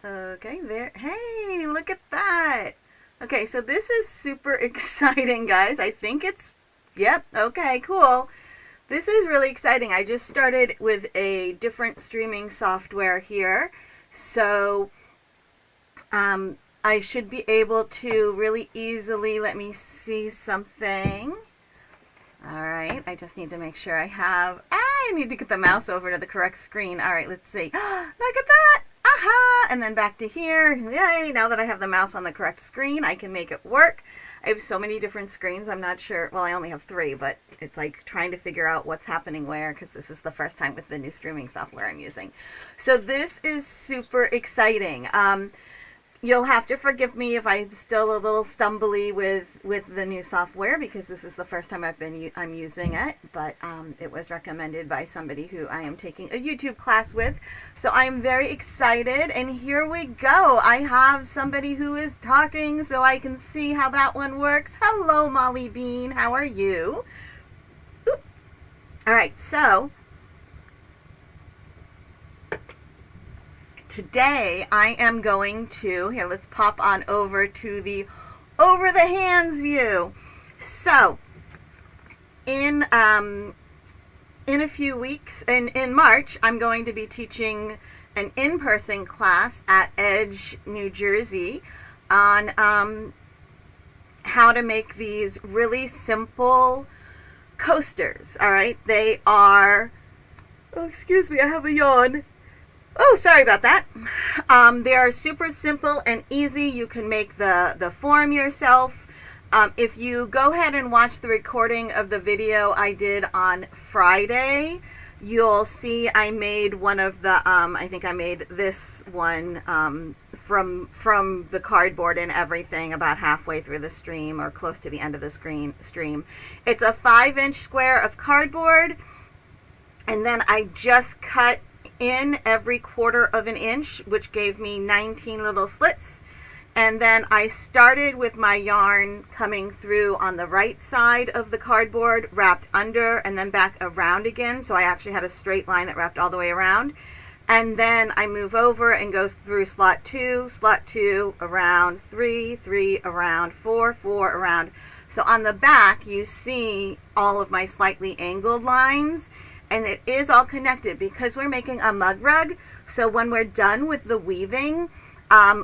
Okay, there. Hey, look at that. Okay, so this is super exciting, guys. I think it's, yep, okay, cool. This is really exciting. I just started with a different streaming software here. So, I should be able to really easily, let me see something. All right, I just need to make sure I need to get the mouse over to the correct screen. All right, let's see. Look at that. Aha! And then back to here. Yay! Now that I have the mouse on the correct screen, I can make it work. I have so many different screens. I'm not sure. Well, I only have 3, but it's like trying to figure out what's happening where, because this is the first time with the new streaming software I'm using. So this is super exciting. You'll have to forgive me if I'm still a little stumbly with the new software, because this is the first time I'm using it, but it was recommended by somebody who I am taking a YouTube class with. So I'm very excited, and here we go. I have somebody who is talking so I can see how that one works. Hello, Molly Bean. How are you? Oop. All right, so today I am going to, here, let's pop on over to the over the hands view. So in a few weeks, in March, I'm going to be teaching an in-person class at Edge, New Jersey on how to make these really simple coasters. All right, they are, oh, excuse me, I have a yawn. Oh, sorry about that. They are super simple and easy. You can make the form yourself. If you go ahead and watch the recording of the video I did on Friday, you'll see I made one of the, I think I made this one from the cardboard and everything about halfway through the stream or close to the end of the stream. It's a 5-inch square of cardboard, and then I just cut in every 1/4 of an inch, which gave me 19 little slits. And then I started with my yarn coming through on the right side of the cardboard, wrapped under and then back around again. So I actually had a straight line that wrapped all the way around. And then I move over and goes through slot 2, around 3, 3, around 4, 4, around. So on the back, you see all of my slightly angled lines. And it is all connected because we're making a mug rug. So when we're done with the weaving,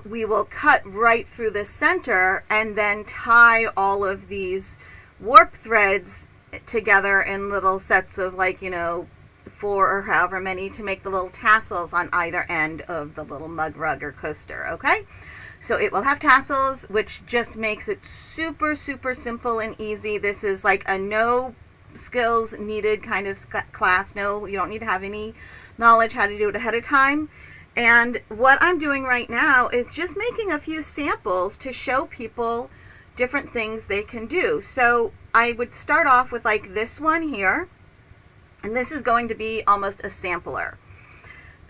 we will cut right through the center and then tie all of these warp threads together in little sets of 4 or however many to make the little tassels on either end of the little mug rug or coaster, okay? So it will have tassels, which just makes it super, super simple and easy. This is like a no skills needed kind of class. No, you don't need to have any knowledge how to do it ahead of time. And what I'm doing right now is just making a few samples to show people different things they can do. So I would start off with like this one here, and this is going to be almost a sampler.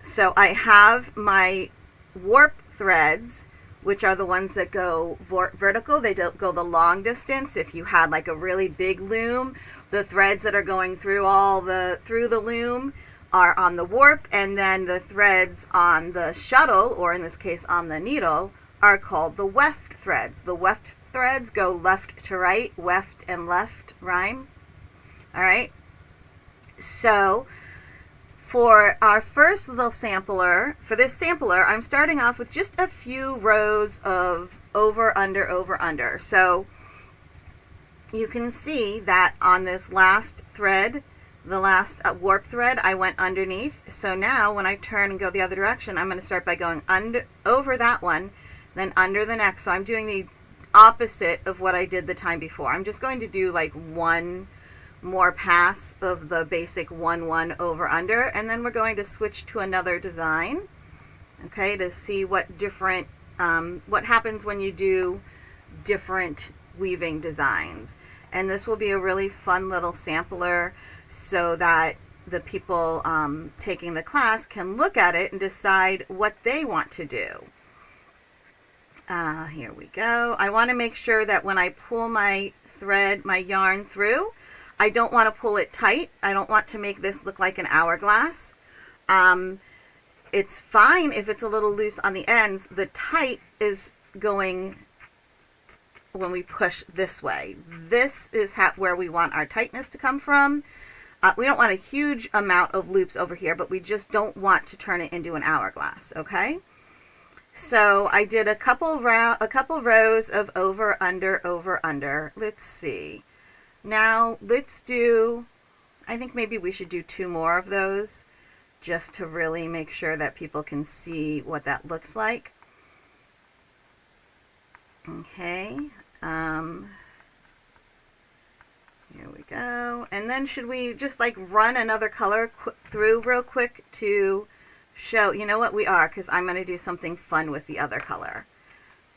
So I have my warp threads, which are the ones that go vertical. They don't go the long distance. If you had like a really big loom, the threads that are going through through the loom are on the warp, and then the threads on the shuttle, or in this case on the needle, are called the weft threads. The weft threads go left to right, weft and left rhyme. All right. So for our first little sampler, I'm starting off with just a few rows of over, under, over, under. So you can see that on this last thread, the last warp thread, I went underneath. So now when I turn and go the other direction, I'm going to start by going over that one, then under the next. So I'm doing the opposite of what I did the time before. I'm just going to do like one more pass of the basic 1 over under, and then we're going to switch to another design, okay, to see what different what happens when you do different weaving designs. And this will be a really fun little sampler so that the people taking the class can look at it and decide what they want to do. Here we go. I want to make sure that when I pull my yarn through, I don't want to pull it tight. I don't want to make this look like an hourglass. it's fine if it's a little loose on the ends. The tight is going when we push this way. This is where we want our tightness to come from. We don't want a huge amount of loops over here, but we just don't want to turn it into an hourglass, okay? So I did a couple rows of over, under, over, under. Let's see. Now let's do, I think maybe we should do 2 more of those just to really make sure that people can see what that looks like. Okay. Here we go. And then should we just like run another color through real quick to show, you know what, we are, because I'm going to do something fun with the other color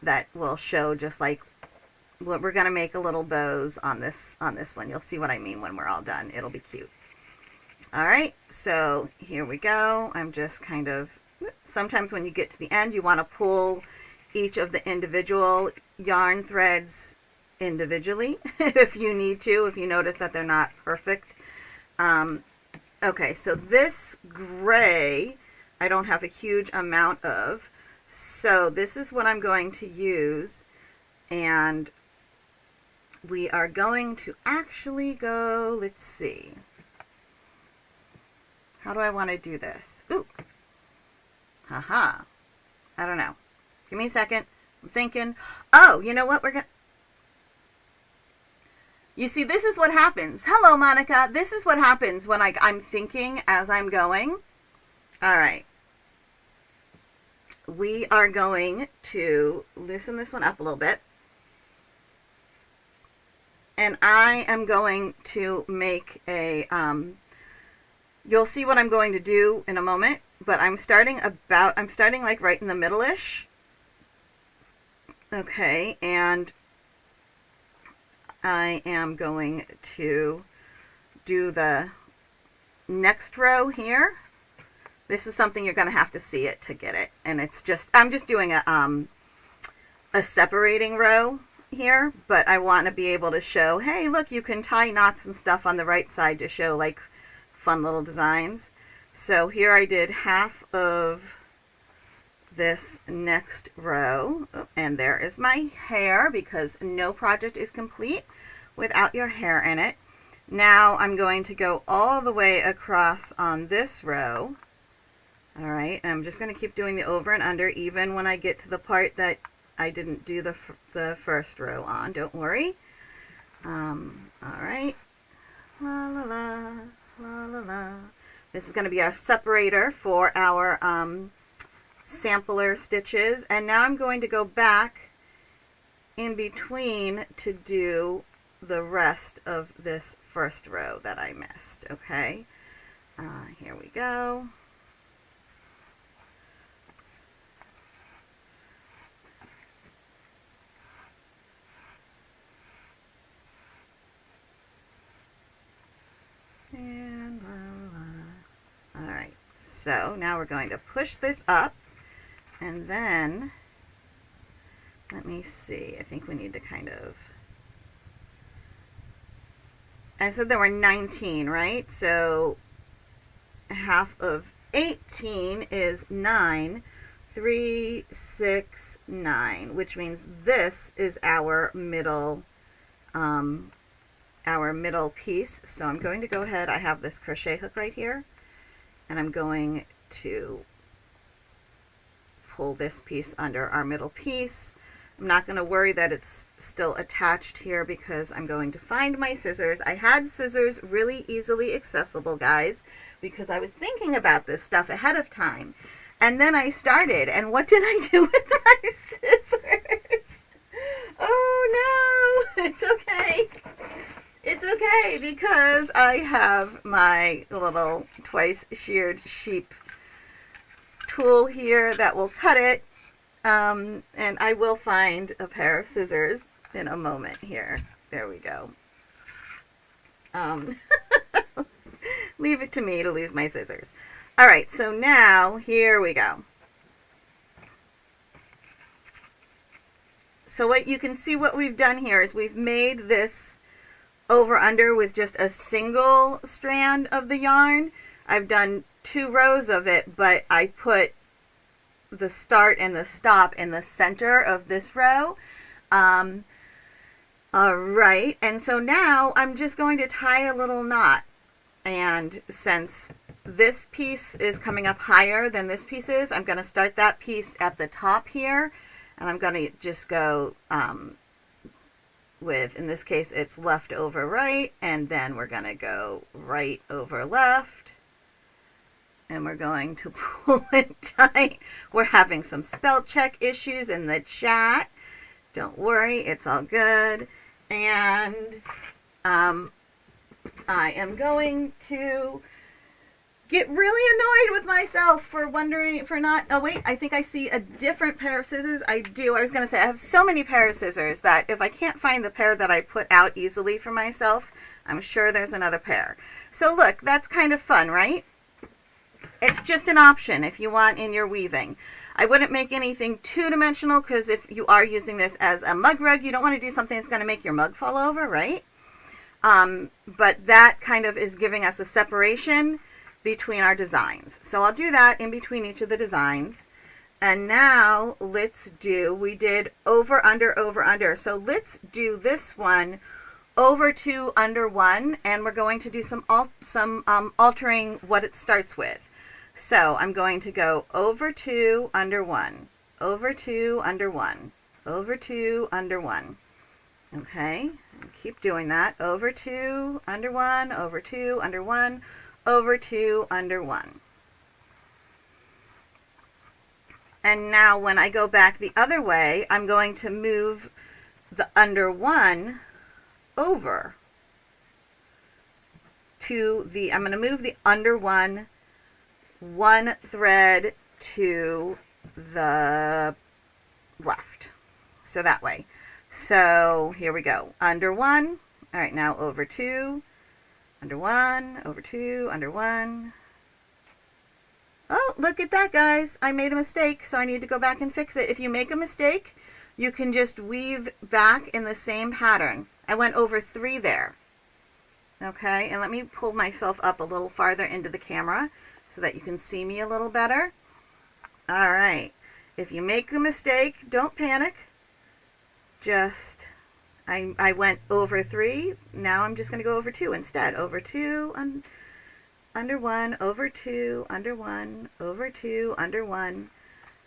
that will show just like, we're going to make a little bows on this one. You'll see what I mean when we're all done. It'll be cute. All right, so here we go. I'm just kind of, sometimes when you get to the end, you want to pull each of the individual yarn threads individually if you need to, if you notice that they're not perfect. Okay, so this gray I don't have a huge amount of, so this is what I'm going to use, and we are going to actually go, let's see, how do I want to do this? Ooh, haha, I don't know, give me a second, I'm thinking. Oh, you know what, we're gonna, you see, this is what happens. Hello, Monica. This is what happens when I'm thinking as I'm going. All right. We are going to loosen this one up a little bit. And I am going to make a, you'll see what I'm going to do in a moment, but I'm starting like right in the middle-ish. Okay, and I am going to do the next row here. This is something you're going to have to see it to get it. And it's just, I'm just doing a separating row here, but I want to be able to show, hey, look, you can tie knots and stuff on the right side to show like fun little designs. So here I did half of this next row, and there is my hair, because no project is complete without your hair in it. Now I'm going to go all the way across on this row. All right, and I'm just going to keep doing the over and under even when I get to the part that I didn't do the first row on. Don't worry. All right, la la la la la la. This is going to be our separator for our sampler stitches, and now I'm going to go back in between to do the rest of this first row that I missed. Okay, here we go. And la la. All right, so now we're going to push this up. And then, let me see, I think we need to kind of, I said there were 19, right? So half of 18 is 9, 3, 6, 9, which means this is our middle piece. So I'm going to go ahead, I have this crochet hook right here, and I'm going to pull this piece under our middle piece. I'm not going to worry that it's still attached here because I'm going to find my scissors. I had scissors really easily accessible, guys, because I was thinking about this stuff ahead of time. And then I started, and what did I do with my scissors? Oh no, it's okay. It's okay because I have my little twice sheared sheep tool here that will cut it, and I will find a pair of scissors in a moment here. There we go. Leave it to me to lose my scissors. All right, so now here we go. So what you can see, what we've done here is we've made this over under with just a single strand of the yarn. I've done 2 rows of it, but I put the start and the stop in the center of this row. All right, and so now I'm just going to tie a little knot. And since this piece is coming up higher than this piece is, I'm going to start that piece at the top here, and I'm going to just go with, in this case, it's left over right, and then we're going to go right over left, and we're going to pull it tight. We're having some spell check issues in the chat. Don't worry, it's all good. And I am going to get really annoyed with myself for not, oh wait, I think I see a different pair of scissors. I do. I was going to say, I have so many pair of scissors that if I can't find the pair that I put out easily for myself, I'm sure there's another pair. So look, that's kind of fun, right? It's just an option if you want in your weaving. I wouldn't make anything two-dimensional because if you are using this as a mug rug, you don't want to do something that's going to make your mug fall over, right? But that kind of is giving us a separation between our designs. So I'll do that in between each of the designs. And now let's do, we did over, under, over, under. So let's do this one over 2, under 1, and we're going to do some altering what it starts with. So I'm going to go over 2, under 1, over 2, under 1, over 2, under 1. Okay, keep doing that. Over 2, under 1, over 2, under 1, over 2, under 1. And now when I go back the other way, I'm going to move the under 1 over to the, I'm going to move the under 1 thread to the left. So that way. So here we go. Under 1. All right, now over 2. Under 1, over 2, under 1. Oh, look at that, guys. I made a mistake, so I need to go back and fix it. If you make a mistake, you can just weave back in the same pattern. I went over 3 there. Okay, and let me pull myself up a little farther into the camera so that you can see me a little better. All right. If you make the mistake, don't panic. Just, I went over 3. Now I'm just going to go over 2 instead. Over 2, under 1, over 2, under 1, over 2, under 1.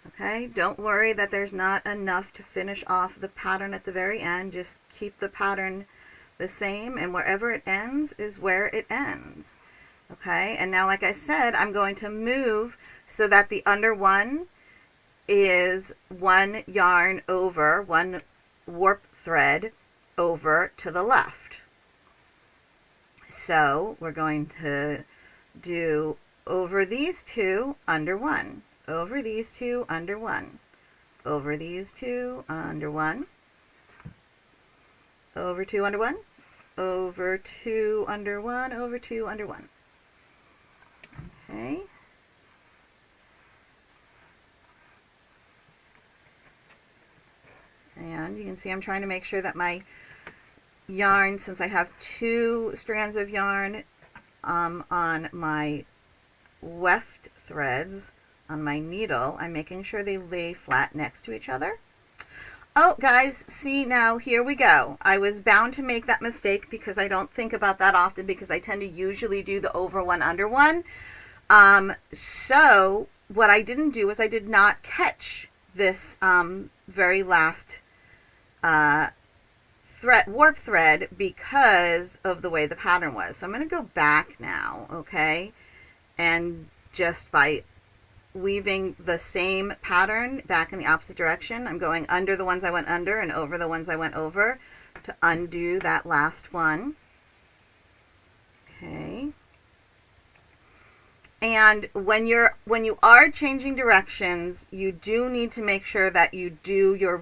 Okay, don't worry that there's not enough to finish off the pattern at the very end. Just keep the pattern the same, and wherever it ends is where it ends. Okay, and now like I said, I'm going to move so that the under 1 is 1 yarn over, 1 warp thread over to the left. So we're going to do over these 2, under 1, over these 2, under 1, over these 2, under 1, over 2, under 1, over 2, under 1, over 2, under 1. Okay. And you can see I'm trying to make sure that my yarn, since I have 2 strands of yarn on my weft threads on my needle, I'm making sure they lay flat next to each other. Oh, guys, see, now here we go. I was bound to make that mistake because I don't think about that often because I tend to usually do the over 1, under 1. So what I didn't do is I did not catch this very last warp thread because of the way the pattern was. So I'm going to go back now, okay, and just by weaving the same pattern back in the opposite direction, I'm going under the ones I went under and over the ones I went over to undo that last one. Okay. And when you are changing directions, you do need to make sure that you do your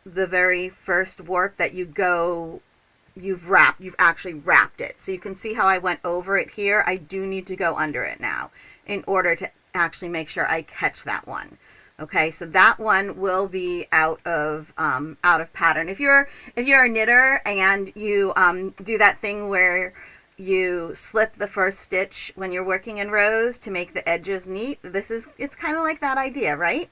the very first warp that you go, you've actually wrapped it. So you can see how I went over it here. I do need to go under it now in order to actually make sure I catch that one. Okay, so that one will be out of pattern. If you're a knitter and you do that thing where you slip the first stitch when you're working in rows to make the edges neat. It's kind of like that idea, right?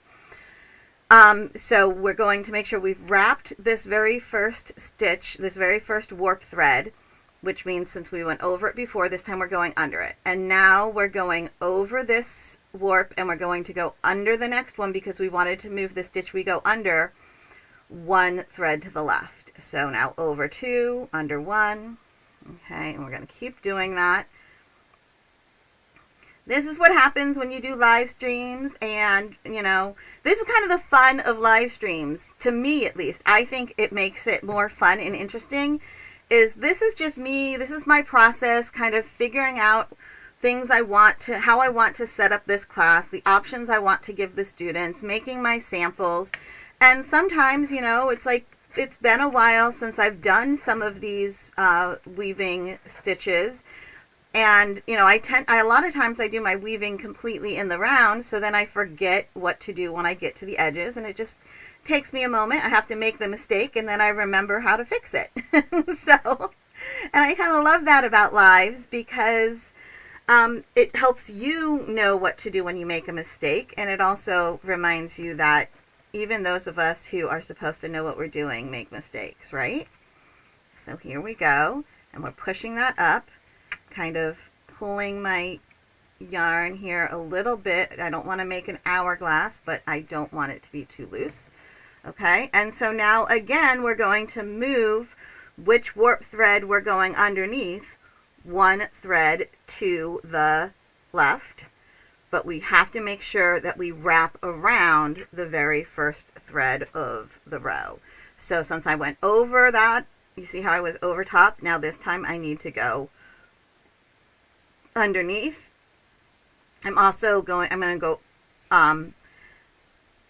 So we're going to make sure we've wrapped this very first stitch, this very first warp thread, which means since we went over it before, this time we're going under it. And now we're going over this warp and we're going to go under the next one because we wanted to move the stitch we go under one thread to the left. So now over two, under one. Okay, and we're going to keep doing that. This is what happens when you do live streams, and, you know, this is kind of the fun of live streams, to me at least. I think it makes it more fun and interesting, this is just me, this is my process, kind of figuring out things how I want to set up this class, the options I want to give the students, making my samples, and sometimes, you know, it's like, it's been a while since I've done some of these weaving stitches, and you know, a lot of times I do my weaving completely in the round, so then I forget what to do when I get to the edges, and it just takes me a moment. I have to make the mistake, and then I remember how to fix it. So, and I kind of love that about lives because it helps you know what to do when you make a mistake, and it also reminds you that even those of us who are supposed to know what we're doing make mistakes, right? So here we go, and we're pushing that up, kind of pulling my yarn here a little bit. I don't want to make an hourglass, but I don't want it to be too loose. Okay, and so now again we're going to move which warp thread we're going underneath one thread to the left. But we have to make sure that we wrap around the very first thread of the row. So since I went over that, you see how I was over top? Now this time I need to go underneath. I'm going to go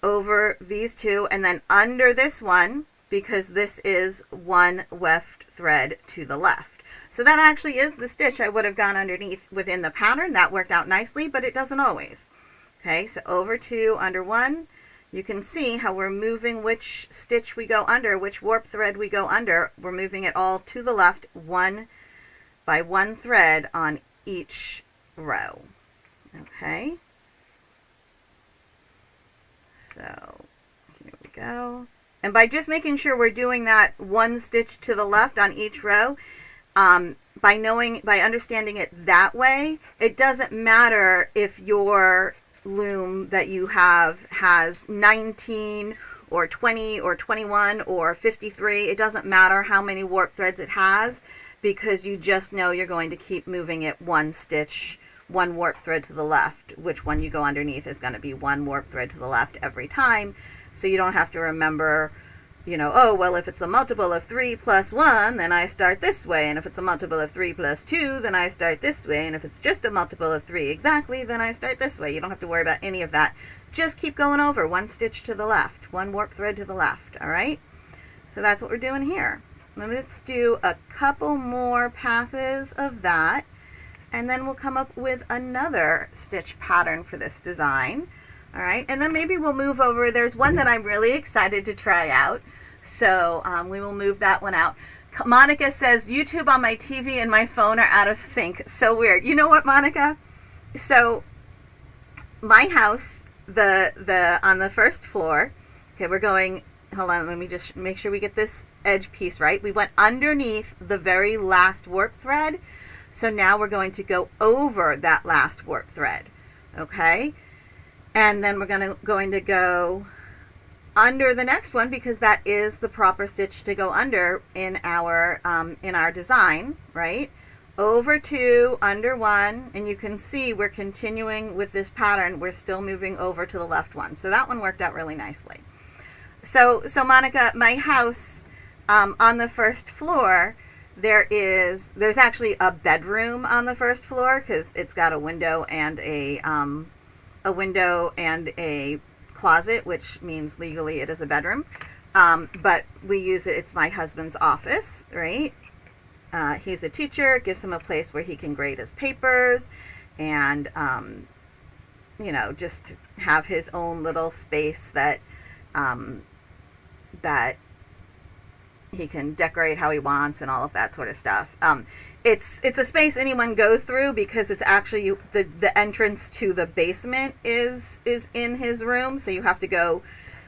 over these two and then under this one, because this is one weft thread to the left. So that actually is the stitch I would have gone underneath within the pattern. That worked out nicely, but it doesn't always. Okay, so over two, under one. You can see how we're moving which stitch we go under, which warp thread we go under. We're moving it all to the left, one by one thread on each row. Okay, so here we go. And by just making sure we're doing that one stitch to the left on each row, by understanding it that way, it doesn't matter if your loom that you have has 19 or 20 or 21 or 53. It doesn't matter how many warp threads it has, because you just know you're going to keep moving it one stitch, one warp thread to the left. Which one you go underneath is going to be one warp thread to the left every time, so you don't have to remember, you know, oh, well, if it's a multiple of 3 plus 1, then I start this way. And if it's a multiple of 3 plus 2, then I start this way. And if it's just a multiple of 3 exactly, then I start this way. You don't have to worry about any of that. Just keep going over one stitch to the left, one warp thread to the left, all right? So that's what we're doing here. Now let's do a couple more passes of that, and then we'll come up with another stitch pattern for this design. All right, and then maybe we'll move over. There's one that I'm really excited to try out, so we will move that one out. Monica says, YouTube on my TV and my phone are out of sync. So weird. You know what, Monica? So my house, on the first floor, okay, we're going, hold on, let me just make sure we get this edge piece right. We went underneath the very last warp thread, so now we're going to go over that last warp thread, okay? And then we're going to go under the next one, because that is the proper stitch to go under in our design, right? Over two, under one, and you can see we're continuing with this pattern. We're still moving over to the left one. So that one worked out really nicely. So Monica, my house, on the first floor, there's actually a bedroom on the first floor, because it's got a window and a closet, which means legally it is a bedroom. But we use it, it's my husband's office, right? He's a teacher, it gives him a place where he can grade his papers and, you know, just have his own little space that He can decorate how he wants and all of that sort of stuff. It's a space anyone goes through because it's actually the entrance to the basement is in his room, so you have to go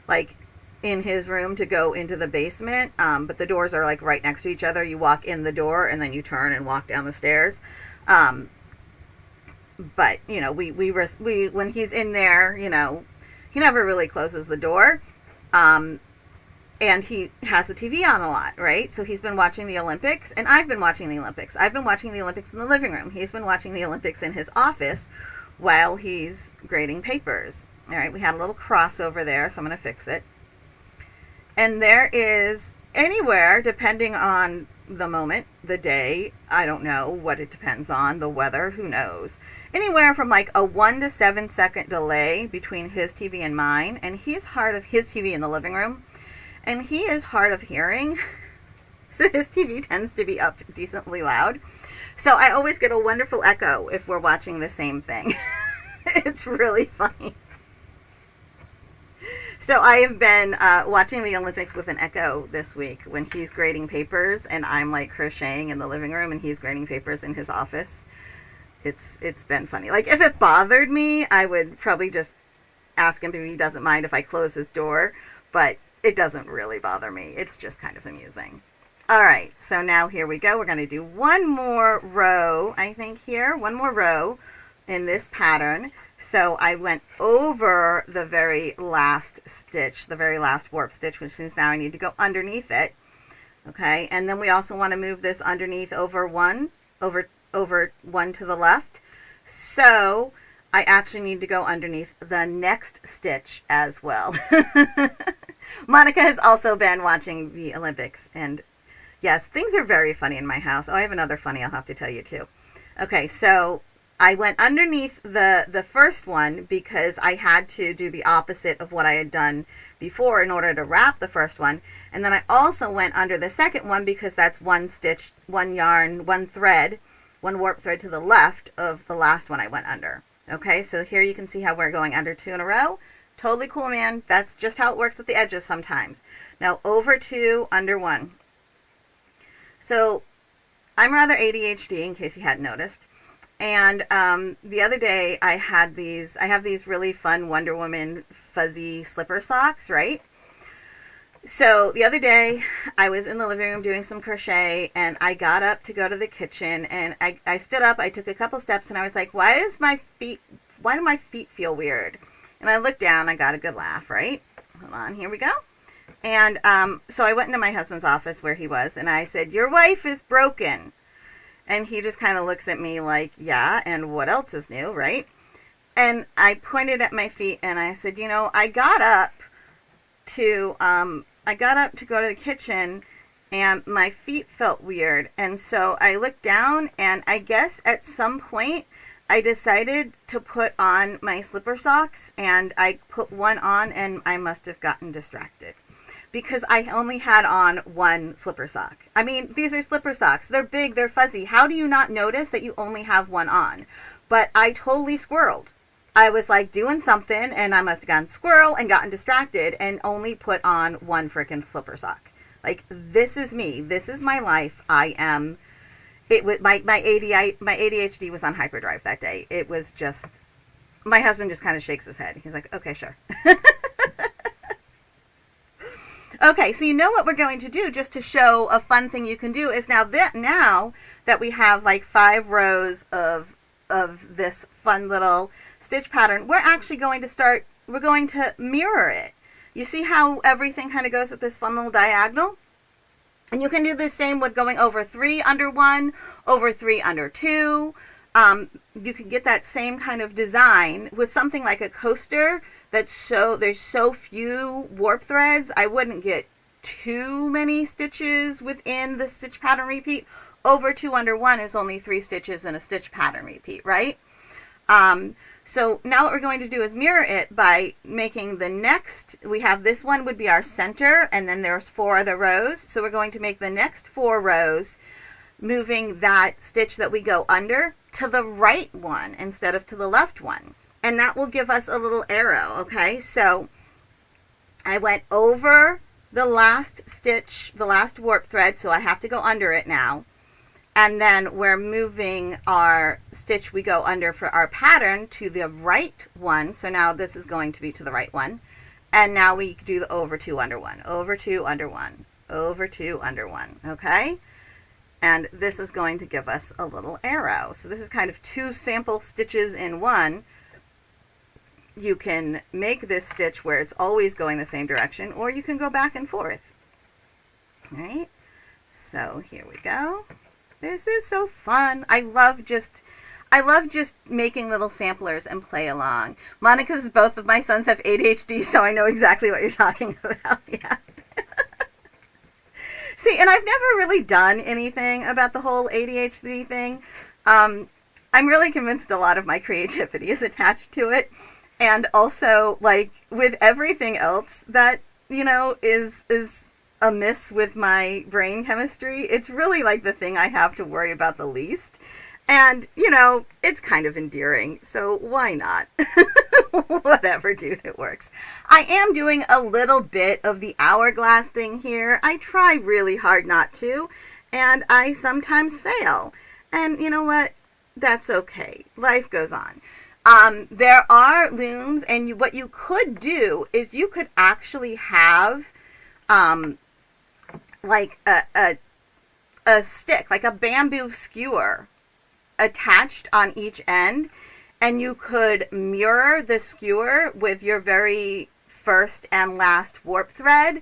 like in his room to go into the basement. But the doors are like right next to each other. You walk in the door and then you turn and walk down the stairs. But you know, we when he's in there, you know, he never really closes the door. And he has the TV on a lot, right? So he's been watching the Olympics, and I've been watching the Olympics. I've been watching the Olympics in the living room. He's been watching the Olympics in his office while he's grading papers. All right, we had a little crossover there, so I'm going to fix it. And there is anywhere, depending on the moment, the day, I don't know what it depends on, the weather, who knows. Anywhere from like a 1 to 7 second delay between his TV and mine, and he's hard of his TV in the living room. And he is hard of hearing, so his TV tends to be up decently loud. So I always get a wonderful echo if we're watching the same thing. It's really funny. So I have been watching the Olympics with an echo this week when he's grading papers and I'm like crocheting in the living room and he's grading papers in his office. It's been funny. Like if it bothered me, I would probably just ask him if he doesn't mind if I close his door, but it doesn't really bother me. It's just kind of amusing. All right, so now here we go. We're going to do one more row, I think here. One more row in this pattern. So I went over the very last stitch, the very last warp stitch, which means now I need to go underneath it. Okay, and then we also want to move this underneath over one to the left. So I actually need to go underneath the next stitch as well. Monica has also been watching the Olympics, and yes, things are very funny in my house. Oh, I have another funny I'll have to tell you too. Okay, so I went underneath the first one because I had to do the opposite of what I had done before in order to wrap the first one. And then I also went under the second one because that's one stitch, one yarn, one thread, one warp thread to the left of the last one I went under. Okay, so here you can see how we're going under 2 in a row. Totally cool, man. That's just how it works at the edges sometimes. Now over 2, under 1. So I'm rather ADHD in case you hadn't noticed. And the other day I have these really fun Wonder Woman fuzzy slipper socks, right? So the other day I was in the living room doing some crochet and I got up to go to the kitchen and I stood up, I took a couple steps and I was like, why do my feet feel weird? And I looked down, I got a good laugh, right? Hold on, here we go. And so I went into my husband's office where he was and I said, your wife is broken. And he just kind of looks at me like, yeah, and what else is new, right? And I pointed at my feet and I said, you know, I got up to go to the kitchen and my feet felt weird. And so I looked down and I guess at some point I decided to put on my slipper socks and I put one on and I must have gotten distracted because I only had on one slipper sock. I mean, these are slipper socks. They're big, they're fuzzy. How do you not notice that you only have one on? But I totally squirreled. I was like doing something and I must have gone squirrel and gotten distracted and only put on one freaking slipper sock. Like, this is me. This is my life. I am... My ADHD was on hyperdrive that day. It was just... My husband just kind of shakes his head. He's like, okay, sure. Okay, so you know what we're going to do just to show a fun thing you can do is now that we have like 5 rows of this fun little stitch pattern, we're actually going to mirror it. You see how everything kind of goes at this fun little diagonal? And you can do the same with going over 3 under 1, over 3 under 2. You can get that same kind of design with something like a coaster there's so few warp threads. I wouldn't get too many stitches within the stitch pattern repeat. Over 2 under 1 is only 3 stitches in a stitch pattern repeat, right? So now what we're going to do is mirror it by making the next, we have this one would be our center, and then there's 4 other rows. So we're going to make the next 4 rows, moving that stitch that we go under to the right one instead of to the left one. And that will give us a little arrow, okay? So I went over the last stitch, the last warp thread, so I have to go under it now. And then we're moving our stitch we go under for our pattern to the right one. So now this is going to be to the right one. And now we do the over 2, under 1, over 2, under 1, over 2, under 1, okay? And this is going to give us a little arrow. So this is kind of 2 sample stitches in one. You can make this stitch where it's always going the same direction, or you can go back and forth. All right, so here we go. This is so fun. I love just making little samplers and play along. Monica's, both of my sons have ADHD, so I know exactly what you're talking about. Yeah. See, and I've never really done anything about the whole ADHD thing. I'm really convinced a lot of my creativity is attached to it. And also, like, with everything else that, you know, is amiss with my brain chemistry, it's really like the thing I have to worry about the least. And, you know, it's kind of endearing, so why not? Whatever, dude, it works. I am doing a little bit of the hourglass thing here. I try really hard not to, and I sometimes fail. And you know what? That's okay. Life goes on. There are looms, and what you could do is you could actually have like a stick, like a bamboo skewer attached on each end, and you could mirror the skewer with your very first and last warp thread.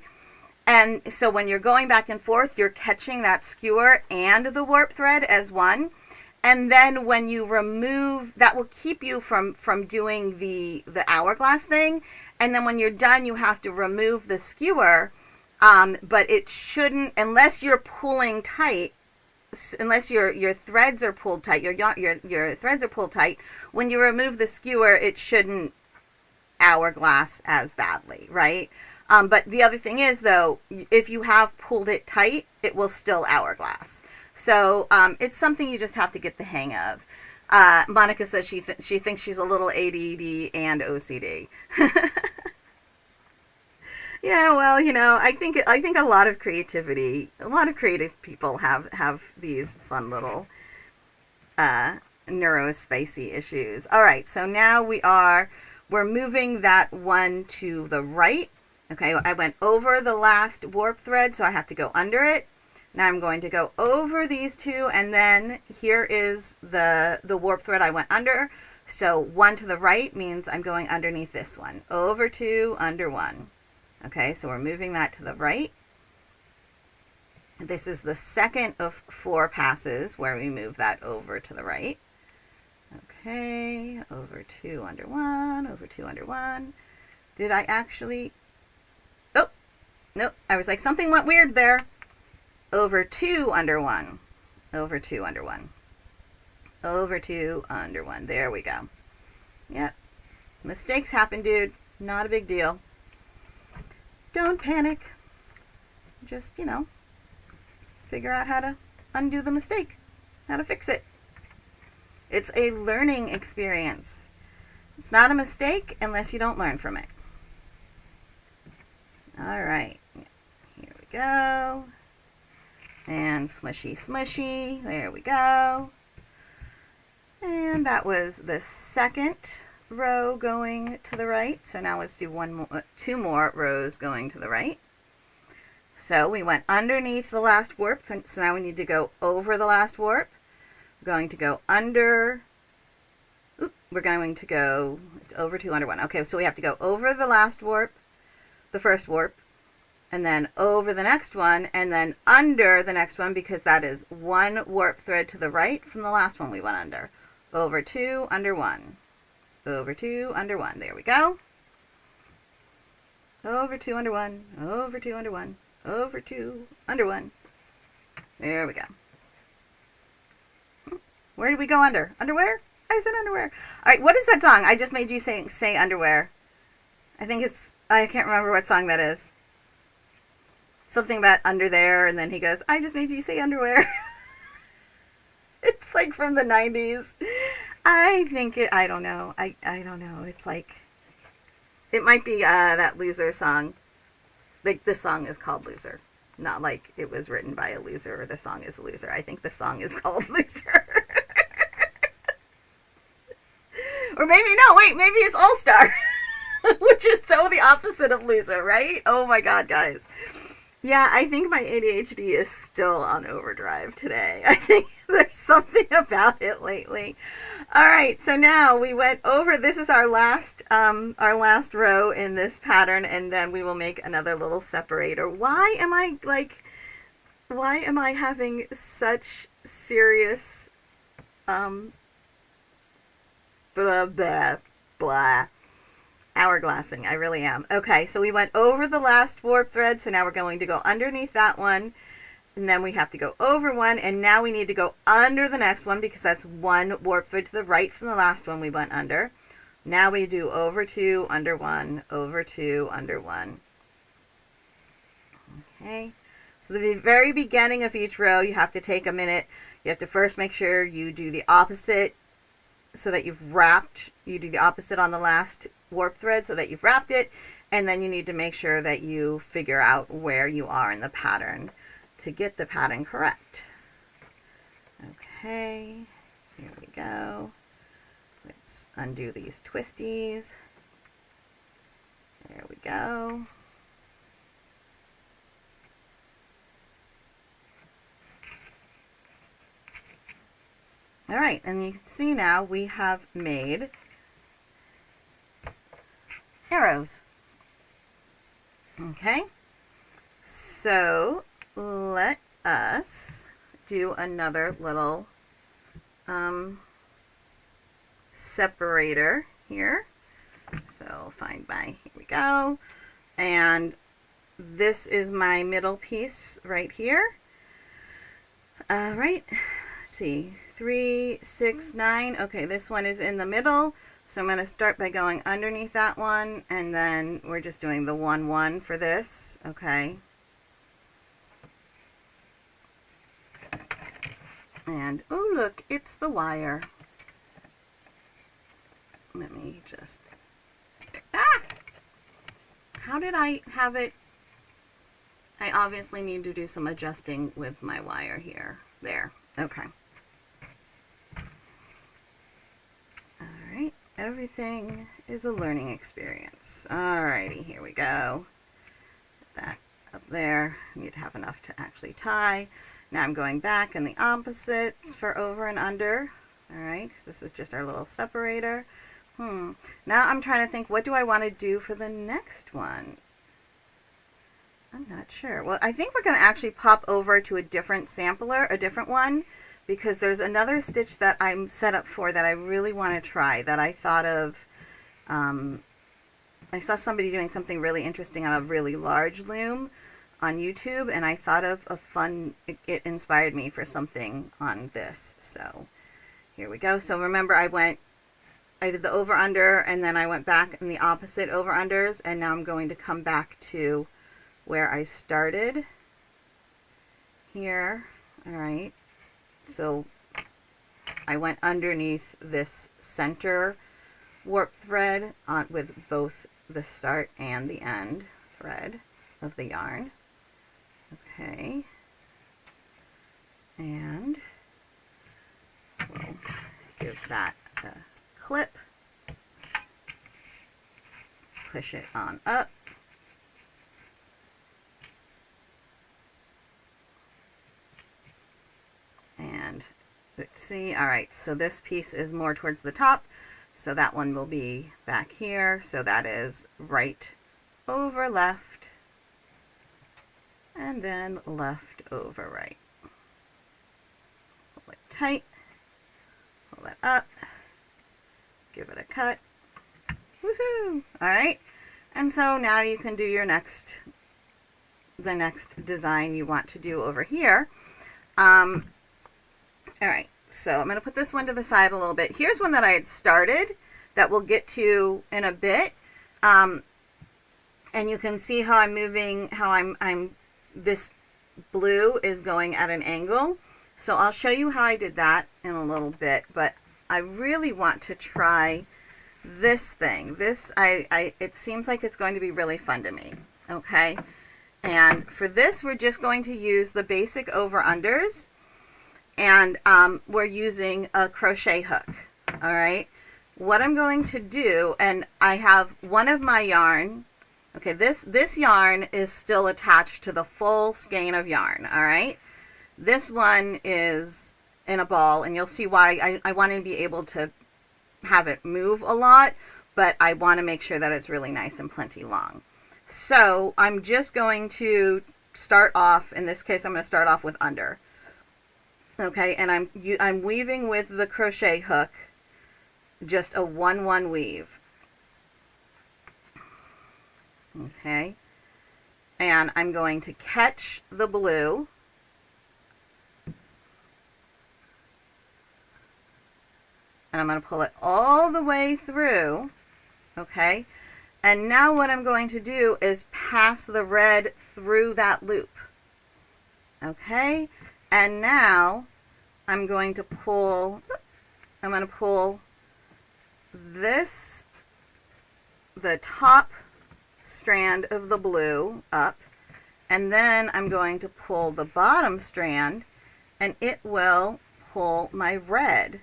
And so when you're going back and forth, you're catching that skewer and the warp thread as one. And then when you remove, that will keep you from doing the hourglass thing. And then when you're done, you have to remove the skewer. But it shouldn't, unless you're pulling tight, unless your threads are pulled tight, your threads are pulled tight, when you remove the skewer, it shouldn't hourglass as badly, right? But the other thing is, though, if you have pulled it tight, it will still hourglass. So it's something you just have to get the hang of. Monica says she thinks she's a little ADD and OCD. Yeah, well, you know, I think a lot of creative people have these fun little neurospicy issues. All right, so now we're moving that one to the right. Okay, I went over the last warp thread, so I have to go under it. Now I'm going to go over these two, and then here is the warp thread I went under. So one to the right means I'm going underneath this one. Over 2, under 1. Okay, so we're moving that to the right. This is the second of 4 passes where we move that over to the right. Okay, over 2, under 1, over 2, under 1. Did I actually... Oh, nope, I was like, something went weird there. Over 2, under 1, over 2, under 1, over 2, under 1. There we go. Yep. Mistakes happen, dude. Not a big deal. Don't panic. Just, you know, figure out how to undo the mistake, how to fix it. It's a learning experience. It's not a mistake unless you don't learn from it. All right. Here we go. And smushy, smushy. There we go. And that was the second row going to the right. So now let's do 2 more rows going to the right. So we went underneath the last warp. So now we need to go over the last warp. We're going to go under. We're going to go, it's over 2, under 1. Okay, so we have to go over the last warp, the first warp, and then over the next one, and then under the next one, because that is 1 warp thread to the right from the last one we went under. Over 2, under 1. Over 2, under 1. There we go. Over 2, under 1. Over 2, under 1. Over 2, under 1. There we go. Where did we go under? Underwear? I said underwear. All right, what is that song? I just made you say underwear. I think I can't remember what song that is. Something about under there, and then he goes, I just made you say underwear. It's like from the 90s. I don't know. I don't know. It's like, it might be that Loser song. like the song is called Loser. Not like it was written by a loser or the song is Loser. I think the song is called Loser. Or maybe, no, wait, maybe it's All Star. Which is so the opposite of Loser, right? Oh my god, guys. Yeah, I think my ADHD is still on overdrive today. I think there's something about it lately. All right, so now we went over, this is our last row in this pattern, and then we will make another little separator. Why am I having such serious, blah, blah, blah. Hourglassing, I really am. Okay, so we went over the last warp thread, so now we're going to go underneath that one, and then we have to go over one, and now we need to go under the next one because that's one warp thread to the right from the last one we went under. Now we do over two, under one, over two, under one. Okay, so the very beginning of each row, you have to take a minute. You have to first make sure you do the opposite so that you've wrapped, you do the opposite on the last warp thread so that you've wrapped it, and then you need to make sure that you figure out where you are in the pattern to get the pattern correct. Okay, here we go. Let's undo these twisties. There we go. All right, and you can see now we have made arrows. Okay, so let us do another little separator here. So find my, here we go, and this is my middle piece right here. Right, let's see, 3, 6, 9. Okay, this one is in the middle. So I'm going to start by going underneath that one, and then we're just doing the 1, 1 for this, okay? And, oh look, it's the wire. Let me just, how did I have it? I obviously need to do some adjusting with my wire here. There, okay. Alright. Everything is a learning experience. Alrighty, here we go. Put that up there. I need to have enough to actually tie. Now I'm going back in the opposites for over and under. Alright, because this is just our little separator. Now I'm trying to think, what do I want to do for the next one? I'm not sure. Well, I think we're going to actually pop over to a different sampler, a different one, because there's another stitch that I'm set up for that I really want to try, that I thought of. I saw somebody doing something really interesting on a really large loom on YouTube, and I thought of a fun, it inspired me for something on this. So here we go. So remember, I did the over under, and then I went back in the opposite over unders, and now I'm going to come back to where I started here. All right. So I went underneath this center warp thread on with both the start and the end thread of the yarn. Okay. And we'll give that a clip. Push it on up. And let's see, all right, so this piece is more towards the top, so that one will be back here. So that is right over left, and then left over right. Pull it tight, pull it up, give it a cut. Woohoo! All right, and so now you can do your the next design you want to do over here. All right, so I'm going to put this one to the side a little bit. Here's one that I had started that we'll get to in a bit. And you can see how I'm moving, how this blue is going at an angle. So I'll show you how I did that in a little bit, but I really want to try this thing. This, it seems like it's going to be really fun to me. Okay. And for this, we're just going to use the basic over-unders, and we're using a crochet hook. All right. What I'm going to do, and I have one of my yarn. Okay, this yarn is still attached to the full skein of yarn. All right. This one is in a ball, and you'll see why I want to be able to have it move a lot, but I want to make sure that it's really nice and plenty long. So I'm just going to start off, in this case I'm going to start off with under. Okay, and I'm weaving with the crochet hook, just a 1-1 weave. Okay, and I'm going to catch the blue, and I'm going to pull it all the way through. Okay, and now what I'm going to do is pass the red through that loop. Okay, and now I'm going to pull this, the top strand of the blue up, and then I'm going to pull the bottom strand, and it will pull my red.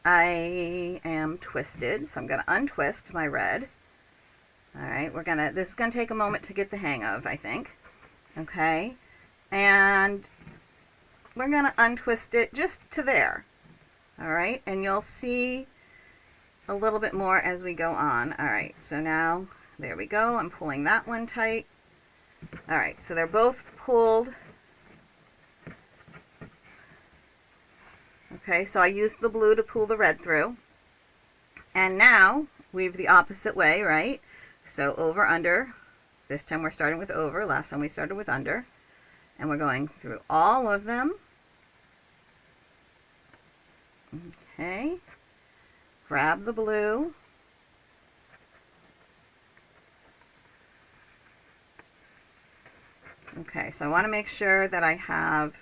I am twisted, so I'm going to untwist my red. All right, this is going to take a moment to get the hang of, I think. Okay, and we're going to untwist it just to there. All right, and you'll see a little bit more as we go on. All right, so now, there we go. I'm pulling that one tight. All right, so they're both pulled. Okay, so I used the blue to pull the red through. And now, weave the opposite way, right? So over, under. This time we're starting with over. Last time we started with under. And we're going through all of them. Okay. Grab the blue. Okay, so I want to make sure that I have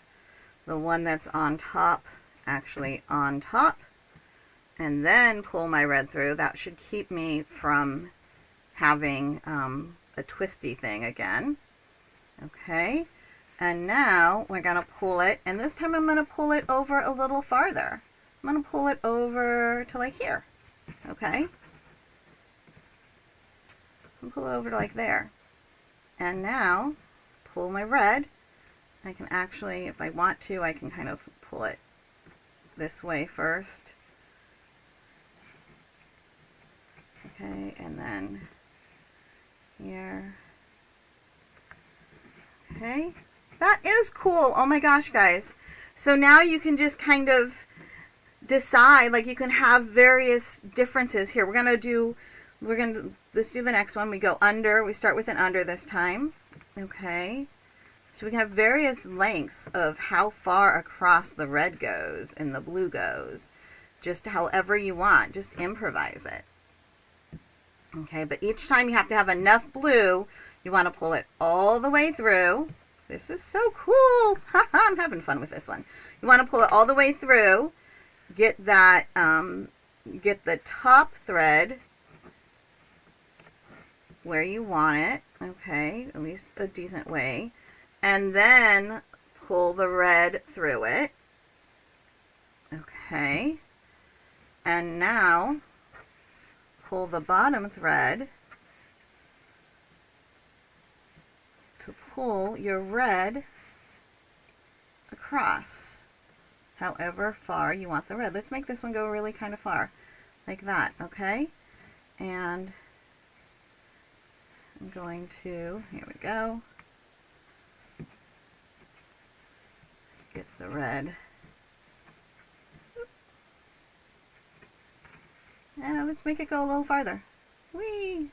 the one that's on top actually on top, and then pull my red through. That should keep me from having a twisty thing again. Okay, and now we're going to pull it, and this time I'm going to pull it over a little farther. I'm going to pull it over to like here. Okay, and pull it over to like there, and now pull my red. I can actually, if I want to, I can kind of pull it this way first. Okay, and then here. Okay, that is cool. Oh my gosh, guys. So now you can just kind of decide, like you can have various differences here. Let's do the next one. We go under, we start with an under this time. Okay. So we can have various lengths of how far across the red goes and the blue goes. Just however you want. Just improvise it. Okay, but each time you have to have enough blue. You want to pull it all the way through. This is so cool. I'm having fun with this one. You want to pull it all the way through. Get that, get the top thread where you want it. Okay, at least a decent way. And then pull the red through it. Okay. And now pull the bottom thread to pull your red across however far you want the red. Let's make this one go really kind of far, like that, okay? And I'm going to, here we go, get the red. And let's make it go a little farther. Whee!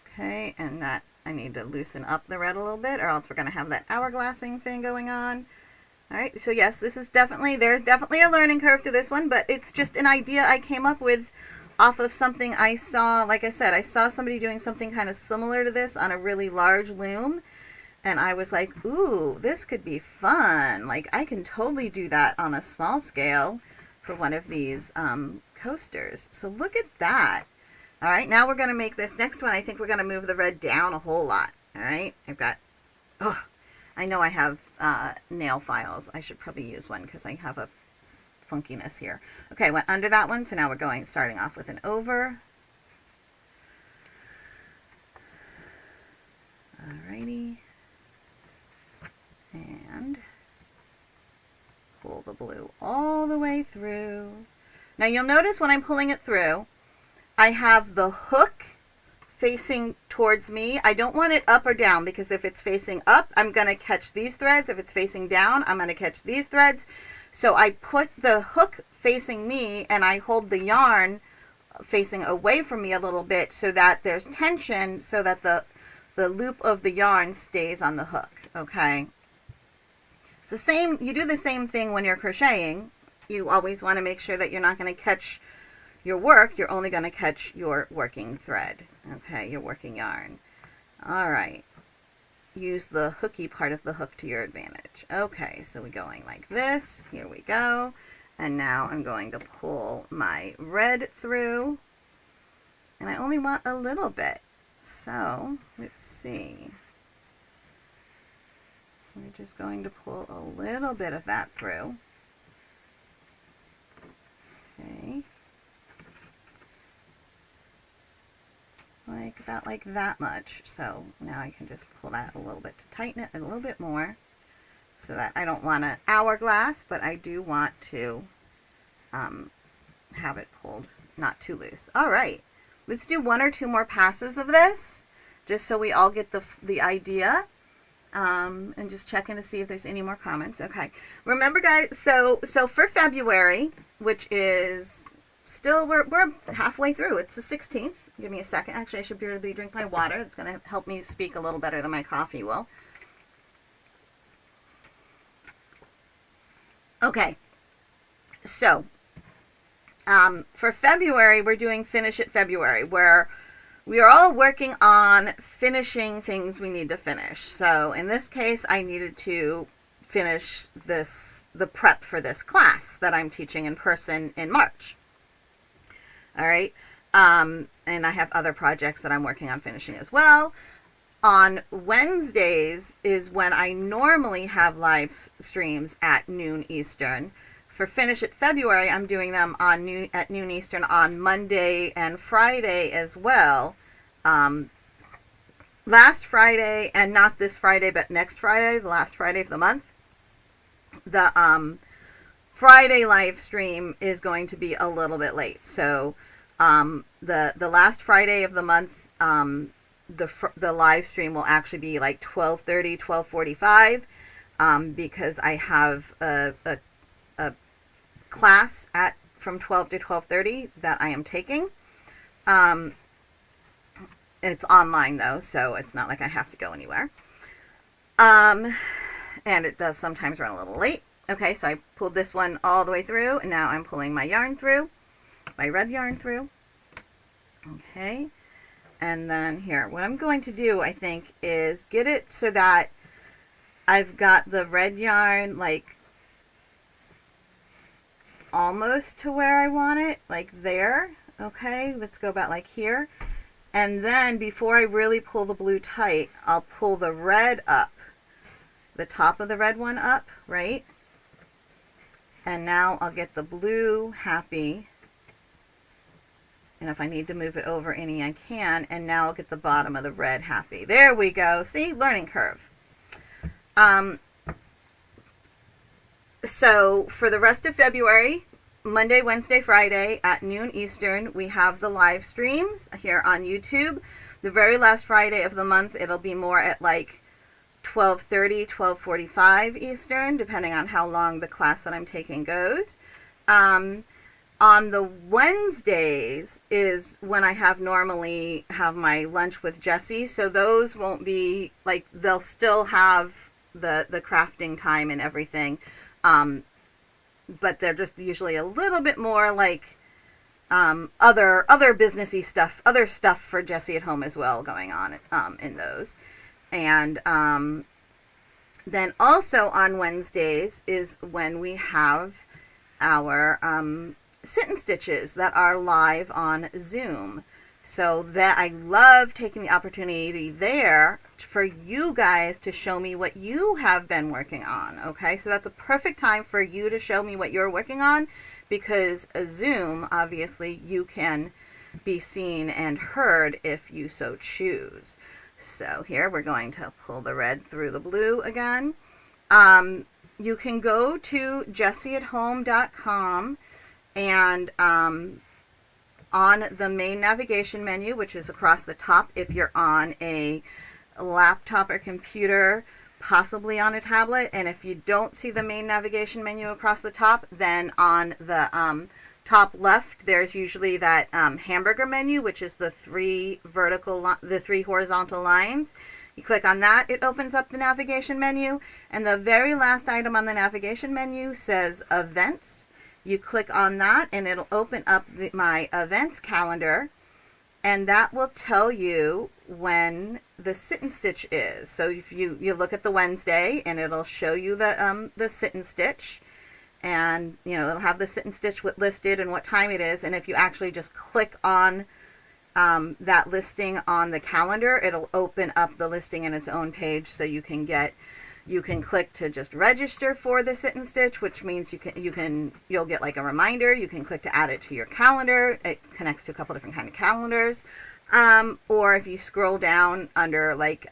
Okay, and that I need to loosen up the red a little bit, or else we're going to have that hourglassing thing going on. Alright, so yes, this is definitely, there's definitely a learning curve to this one, but it's just an idea I came up with off of something I saw. Like I said, I saw somebody doing something kind of similar to this on a really large loom, and I was like, ooh, this could be fun. Like, I can totally do that on a small scale for one of these coasters. So look at that. Alright, now we're going to make this next one. I think we're going to move the red down a whole lot. All right, I've got, oh, I know I have nail files. I should probably use one because I have a funkiness here. Okay, went under that one, so now we're starting off with an over. Alrighty. And pull the blue all the way through. Now you'll notice when I'm pulling it through, I have the hook facing towards me. I don't want it up or down, because if it's facing up, I'm going to catch these threads. If it's facing down, I'm going to catch these threads. So I put the hook facing me and I hold the yarn facing away from me a little bit so that there's tension, so that the loop of the yarn stays on the hook. Okay. It's the same, you do the same thing when you're crocheting. You always want to make sure that you're not going to catch your work, you're only going to catch your working thread. Okay, your working yarn. All right. Use the hooky part of the hook to your advantage. Okay, so we're going like this. Here we go. And now I'm going to pull my red through. And I only want a little bit. So, let's see. We're just going to pull a little bit of that through. Okay. About like that much. So now I can just pull that a little bit to tighten it a little bit more, so that I don't want an hourglass, but I do want to have it pulled not too loose. All right, let's do one or two more passes of this, just so we all get the idea, and just checking to see if there's any more comments. Okay, remember guys, so for February, which is still, we're halfway through. It's the 16th. Give me a second. Actually, I should be drink my water. It's going to help me speak a little better than my coffee will. Okay. So, for February, we're doing Finish It February, where we are all working on finishing things we need to finish. So, in this case, I needed to finish the prep for this class that I'm teaching in person in March. All right. And I have other projects that I'm working on finishing as well. On Wednesdays is when I normally have live streams at noon Eastern. For Finish It February, I'm doing them at noon Eastern on Monday and Friday as well. Last Friday, and not this Friday, but next Friday, the last Friday of the month, the Friday live stream is going to be a little bit late. So the last Friday of the month, the live stream will actually be like 12:30, 12:45, because I have a class from 12 to 12:30 that I am taking. It's online though, so it's not like I have to go anywhere. And it does sometimes run a little late. Okay, so I pulled this one all the way through, and now I'm pulling my yarn through, my red yarn through. Okay, and then here, what I'm going to do, I think, is get it so that I've got the red yarn like almost to where I want it, like there. Okay, let's go about like here. And then before I really pull the blue tight, I'll pull the red up, the top of the red one up, right? And now I'll get the blue happy. And if I need to move it over any, I can. And now I'll get the bottom of the red happy. There we go. See? Learning curve. So for the rest of February, Monday, Wednesday, Friday at noon Eastern, we have the live streams here on YouTube. The very last Friday of the month, it'll be more at like 12:30, 12:45 Eastern, depending on how long the class that I'm taking goes. On the Wednesdays is when I normally have my lunch with Jessie, so those won't be, like, they'll still have the crafting time and everything, but they're just usually a little bit more like other businessy stuff, other stuff for Jessie at home as well going on in those. And then also on Wednesdays is when we have our sit and stitches that are live on Zoom. So that I love taking the opportunity there for you guys to show me what you have been working on. Okay, so that's a perfect time for you to show me what you're working on, because a Zoom, obviously, you can be seen and heard if you so choose. So here we're going to pull the red through the blue again. You can go to jessieathome.com, and on the main navigation menu, which is across the top if you're on a laptop or computer, possibly on a tablet, and if you don't see the main navigation menu across the top, then on the top left there's usually that hamburger menu, which is the three horizontal lines. You click on that, it opens up the navigation menu, and the very last item on the navigation menu says events. You click on that and it'll open up my events calendar, and that will tell you when the sit and stitch is. So if you look at the Wednesday, and it'll show you the sit and stitch, and it'll have the sit and stitch listed and what time it is. And if you actually just click on that listing on the calendar, it'll open up the listing in its own page, so you can click to just register for the sit and stitch, which means you'll get like a reminder. You can click to add it to your calendar. It connects to a couple different kind of calendars. Or if you scroll down under like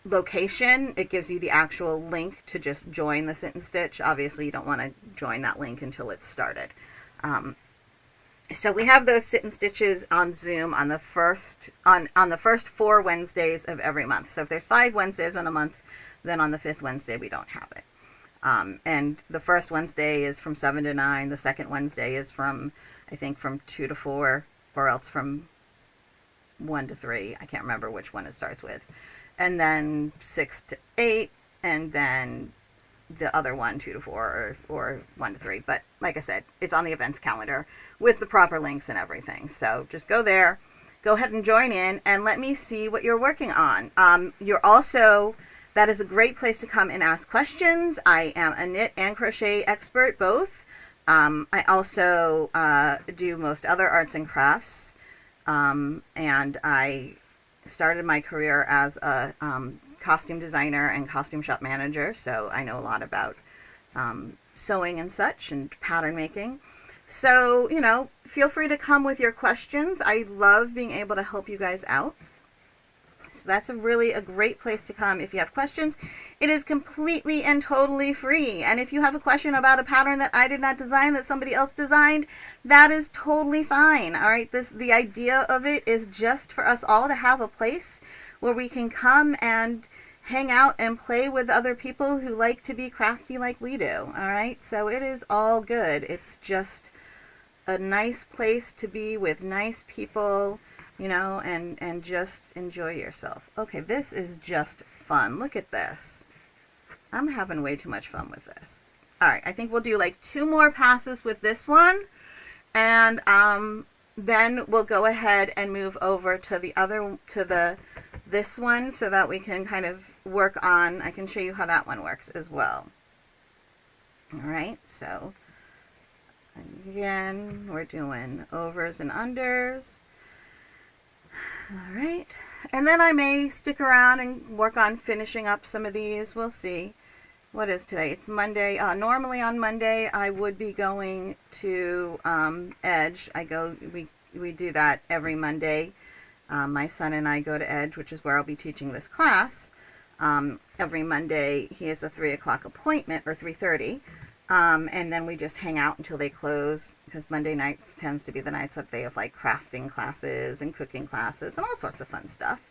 location, it gives you the actual link to just join the sit and stitch. Obviously, you don't want to join that link until it's started. So we have those sit and stitches on Zoom on the first 4 Wednesdays of every month. So if there's 5 Wednesdays in a month, then on the 5th Wednesday we don't have it. And the first Wednesday is from 7 to 9. The second Wednesday is from 2 to 4, or else from 1 to 3. I can't remember which one it starts with. And then 6 to 8, and then the other one 2 to 4, or 1 to 3. But like I said, it's on the events calendar with the proper links and everything. So just go there, go ahead and join in, and let me see what you're working on. That is a great place to come and ask questions. I am a knit and crochet expert, both. I also do most other arts and crafts, and I started my career as a costume designer and costume shop manager, so I know a lot about sewing and such, and pattern making. So, feel free to come with your questions. I love being able to help you guys out. So that's really a great place to come if you have questions. It is completely and totally free. And if you have a question about a pattern that I did not design, that somebody else designed, that is totally fine. All right, the idea of it is just for us all to have a place where we can come and hang out and play with other people who like to be crafty like we do. All right, so it is all good. It's just a nice place to be with nice people, and just enjoy yourself. Okay, this is just fun. Look at this. I'm having way too much fun with this. All right, I think we'll do like 2 more passes with this one, and then we'll go ahead and move over to this one, so that we can kind of work on, I can show you how that one works as well. All right, so again, we're doing overs and unders. All right, and then I may stick around and work on finishing up some of these. We'll see. What is today? It's Monday. Normally on Monday I would be going to Edge. We do that every Monday. My son and I go to Edge, which is where I'll be teaching this class. Every Monday he has a 3 o'clock appointment, or 3:30. And then we just hang out until they close, because Monday nights tends to be the nights that they have like crafting classes and cooking classes and all sorts of fun stuff.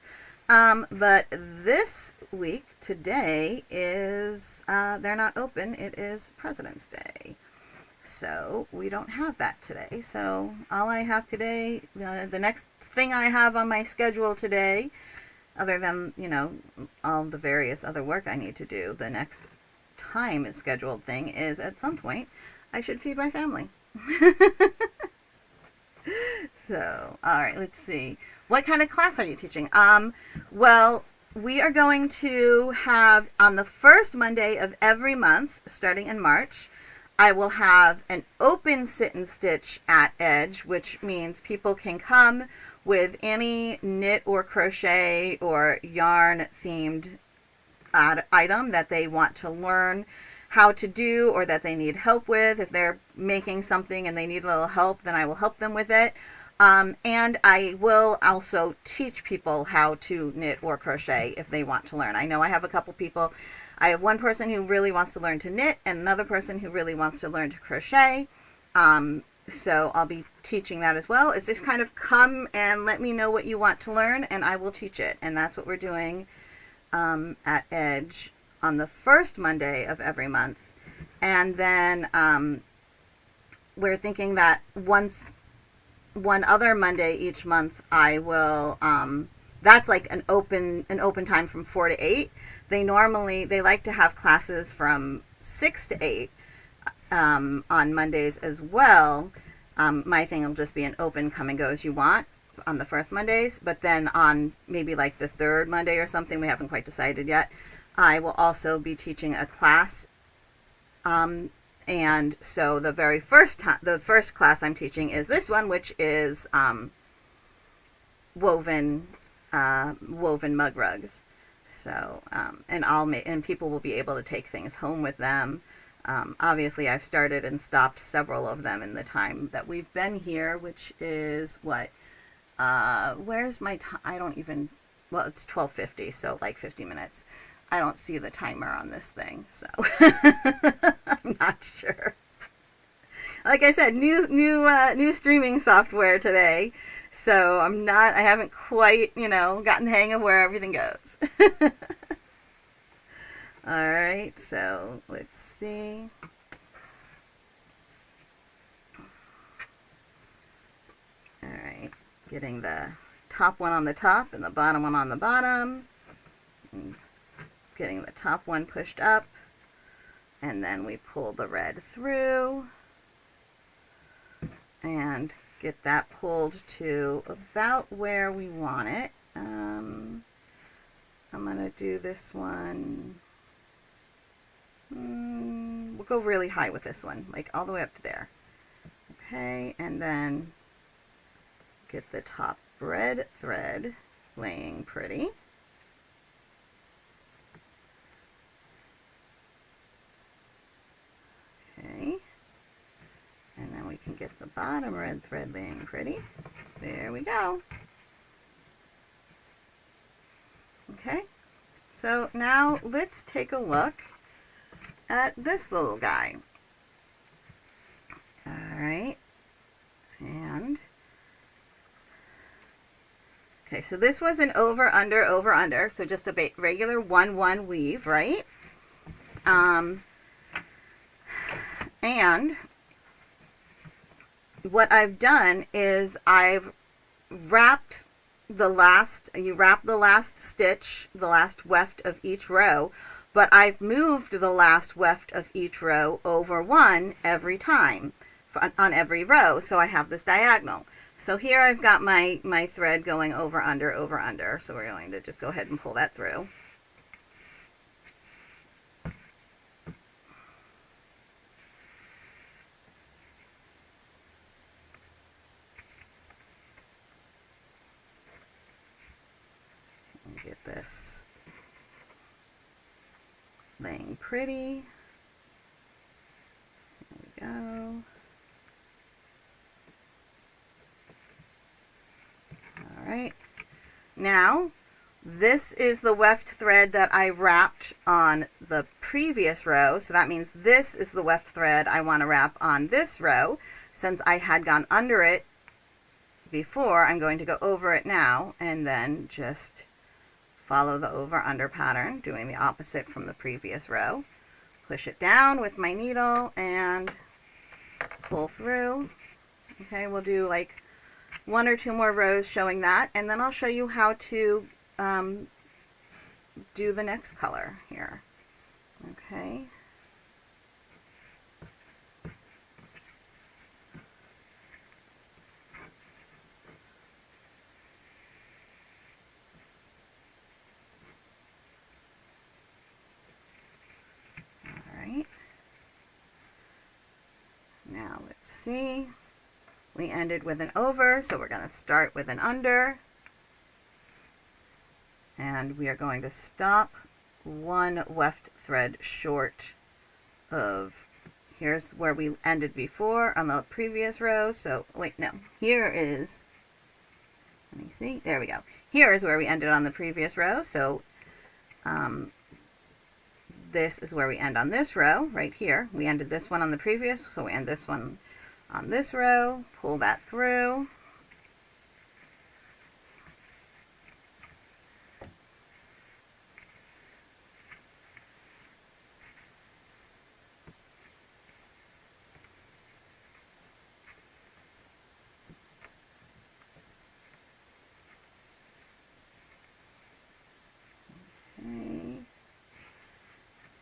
But this week, today, is they're not open. It is President's Day. So we don't have that today. So all I have today, the next thing I have on my schedule today, other than, all the various other work I need to do, the next time scheduled thing is, at some point I should feed my family. So, all right, let's see. What kind of class are you teaching? Well, we are going to have, on the first Monday of every month, starting in March, I will have an open sit and stitch at edge, which means people can come with any knit or crochet or yarn themed item that they want to learn how to do or that they need help with. If they're making something and they need a little help, then I will help them with it. And I will also teach people how to knit or crochet if they want to learn. I know I have a couple people. I have one person who really wants to learn to knit and another person who really wants to learn to crochet. So I'll be teaching that as well. It's just kind of come and let me know what you want to learn and I will teach it. And that's what we're doing at Edge on the first Monday of every month. And then we're thinking that one other Monday each month I will that's like an open time from 4 to 8. They like to have classes from 6 to 8 on Mondays as well. My thing will just be an open come and go as you want on the first Mondays, but then on maybe like the third Monday or something, we haven't quite decided yet, I will also be teaching a class. And so the first class I'm teaching is this one, which is woven mug rugs. So and people will be able to take things home with them. Obviously, I've started and stopped several of them in the time that we've been here, which is what? Where's my time? I don't even. Well, it's 12:50, so like 50 minutes. I don't see the timer on this thing, so I'm not sure. Like I said, new streaming software today, so I haven't quite, gotten the hang of where everything goes. All right, so let's see. All right, getting the top one on the top and the bottom one on the bottom. And getting the top one pushed up, and then we pull the red through and get that pulled to about where we want it. I'm going to do this one. We'll go really high with this one, like all the way up to there. Okay, and then get the top red thread laying pretty. Okay, and then we can get the bottom red thread laying pretty. There we go. Okay, so now let's take a look at this little guy. All right, and okay, so this was an over under, so just a regular 1-1 weave, right? And what I've done is I've wrapped you wrap the last stitch, the last weft of each row, but I've moved the last weft of each row over one every time on every row, so I have this diagonal. So here I've got my thread going over under, so we're going to just go ahead and pull that through. Get this laying pretty. There we go. All right. Now, this is the weft thread that I wrapped on the previous row. So that means this is the weft thread I want to wrap on this row. Since I had gone under it before, I'm going to go over it now and then just follow the over-under pattern, doing the opposite from the previous row. Push it down with my needle and pull through. Okay, we'll do like 1 or 2 more rows showing that, and then I'll show you how to do the next color here. Okay. let's see. We ended with an over, so we're going to start with an under. And we are going to stop one weft thread short of, here's where we ended before on the previous row. So wait, no, here is, let me see, there we go. Here is where we ended on the previous row. So this is where we end on this row right here. We ended this one on the previous, so we end this one on this row, pull that through.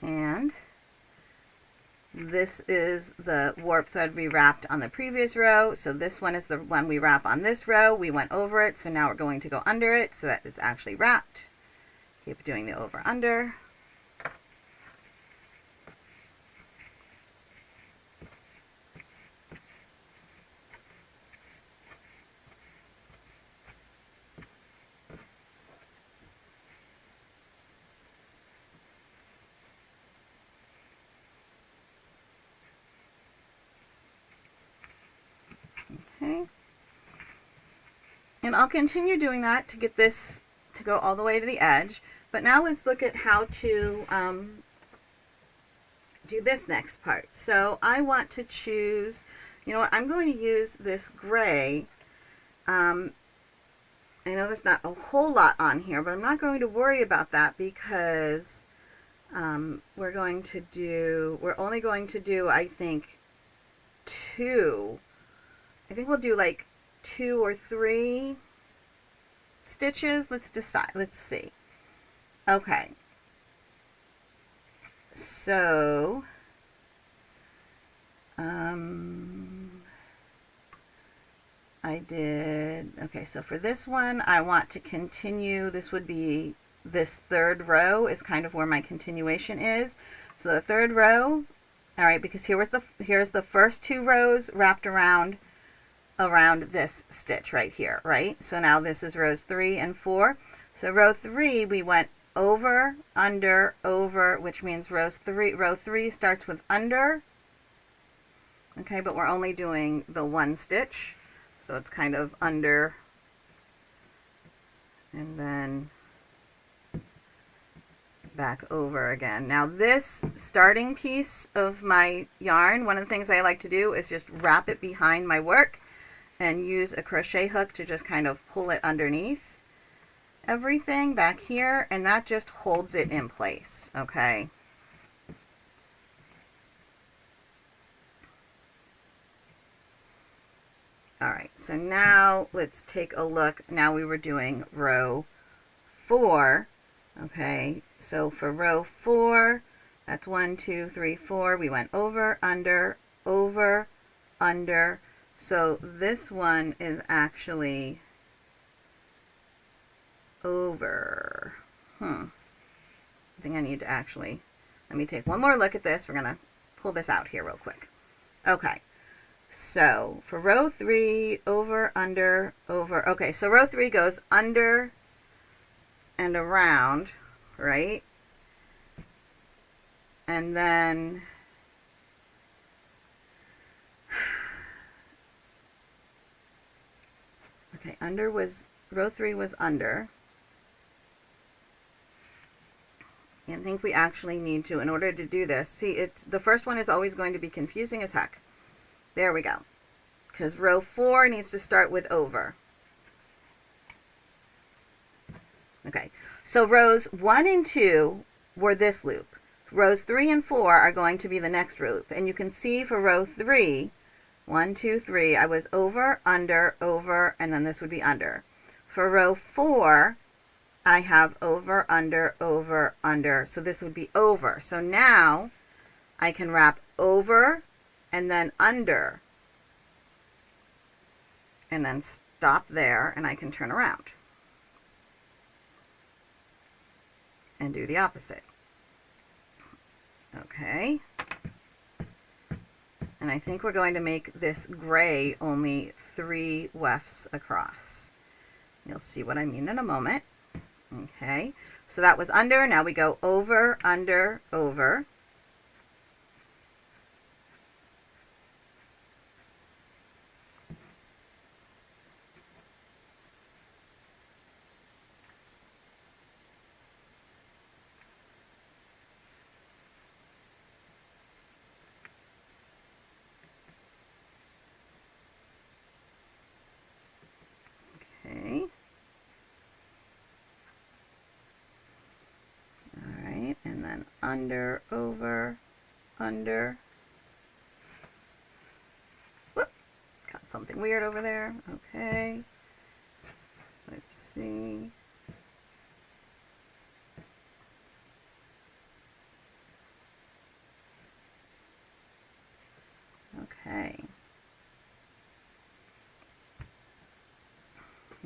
And this is the warp thread we wrapped on the previous row. So this one is the one we wrap on this row. We went over it, so now we're going to go under it so that it's actually wrapped. Keep doing the over under. Okay, and I'll continue doing that to get this to go all the way to the edge. But now let's look at how to do this next part. So I want to choose, you know what, I'm going to use this gray. I know there's not a whole lot on here, but I'm not going to worry about that because we're only going to do, I think, I think we'll do like 2 or 3 stitches. Let's decide. Let's see. Okay. So, okay, so for this one, I want to continue. This would be, this third row is kind of where my continuation is. So the third row, all right, because here's the first 2 rows wrapped around this stitch right here, right? So now this is rows 3 and 4. So row 3, we went over, under, over, which means row 3 starts with under. Okay, but we're only doing the 1 stitch. So it's kind of under and then back over again. Now this starting piece of my yarn, one of the things I like to do is just wrap it behind my work and use a crochet hook to just kind of pull it underneath everything back here, and that just holds it in place, okay? All right, so now let's take a look. Now we were doing row 4, okay? So for row 4, that's 1, 2, 3, 4. We went over, under, under. So this one is actually over. I think I need to actually, let me take one more look at this. We're going to pull this out here real quick. Okay. So for row 3, over, under, over. Okay, so row 3 goes under and around, right? And then okay, under was, row 3 was under. And I think we actually need to, in order to do this, see, it's, the first one is always going to be confusing as heck. There we go. Because row 4 needs to start with over. Okay, so rows 1 and 2 were this loop. Rows 3 and 4 are going to be the next loop. And you can see for row 3, 1, 2, 3, I was over, and then this would be under. For row 4, I have over, under. So this would be over. So now I can wrap over and then under. And then stop there, and I can turn around. And do the opposite. Okay. And I think we're going to make this gray only 3 wefts across. You'll see what I mean in a moment. Okay, so that was under. Now we go over, under, over. Okay. All right, and then under, over, under. Whoop, got something weird over there. Okay. Let's see. Okay.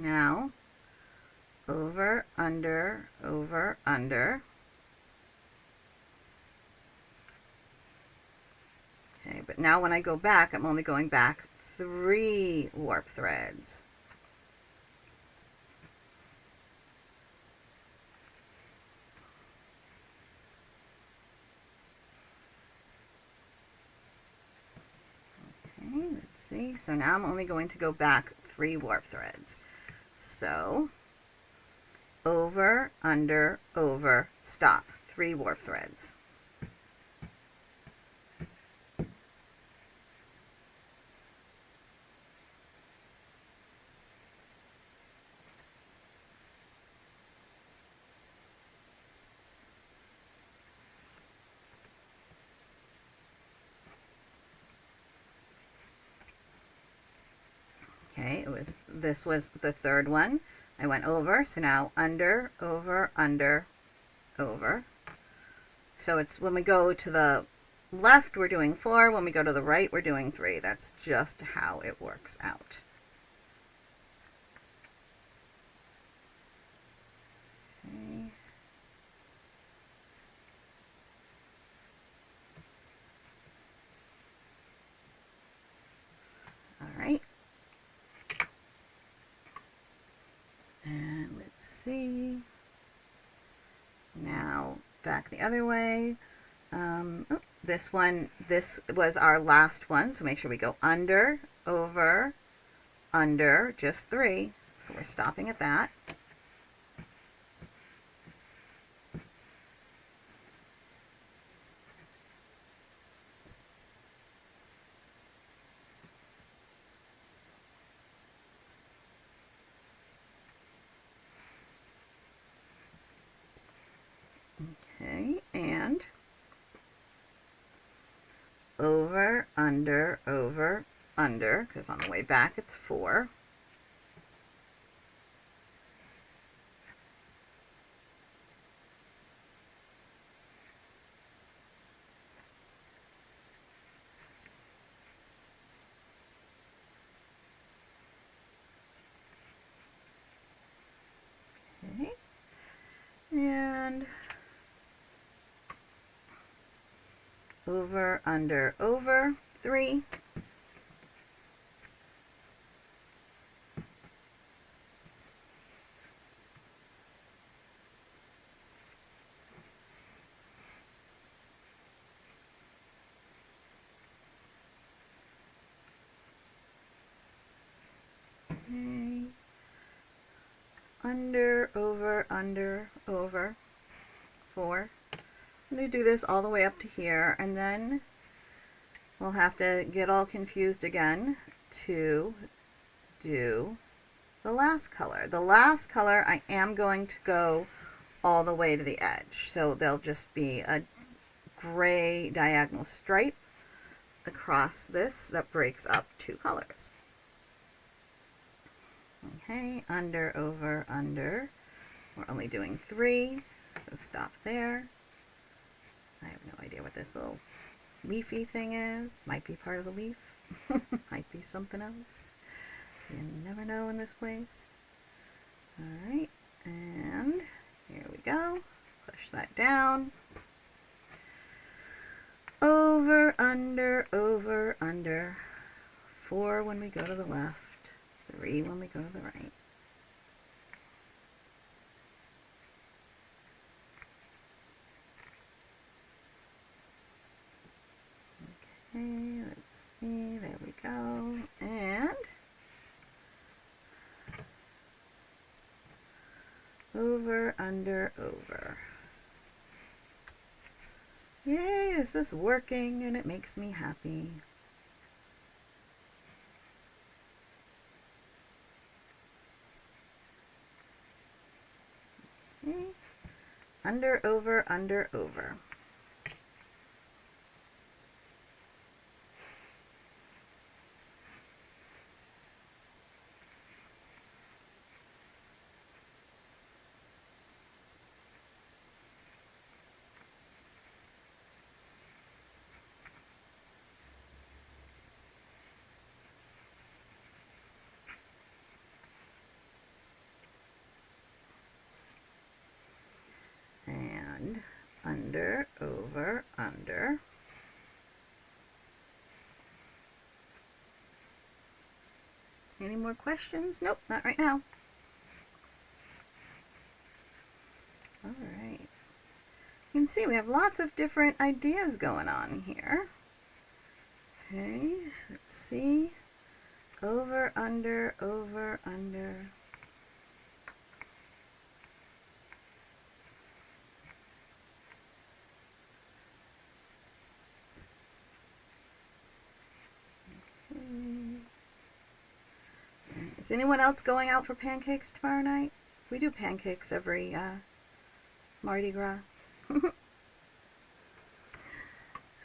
Now, over, under, over, under. Okay, but now when I go back, I'm only going back 3 warp threads. Okay, let's see. So now I'm only going to go back 3 warp threads. So, over, under, over, stop. 3 warp threads. Okay, this was the 3rd one. I went over, so now under, over, under, over. So it's when we go to the left, we're doing 4. When we go to the right, we're doing 3. That's just how it works out. Okay. All right. And let's see. Now back the other way. Oh, this was our last one, so make sure we go under, over, under, just 3. So we're stopping at that. Okay, and over, under, because on the way back it's 4. Okay, and over, under, over, 3. Okay. Under, over, 4. I'm going to do this all the way up to here, and then we'll have to get all confused again to do the last color. The last color I am going to go all the way to the edge, so there'll just be a gray diagonal stripe across this that breaks up 2 colors. Okay, under, over, under. We're only doing 3, so stop there. I have no idea what this little leafy thing is. Might be part of a leaf. Might be something else. You never know in this place. Alright, and here we go. Push that down. over, under. 4 when we go to the left, 3 when we go to the right. Okay, let's see, there we go, and over, under, over. Yay, this is working and it makes me happy. Okay. Under, over, under, over. And under, over, under. Any more questions? Nope, not right now. All right. You can see we have lots of different ideas going on here. Okay, let's see. Over, under, over, under. Is anyone else going out for pancakes tomorrow night? We do pancakes every Mardi Gras.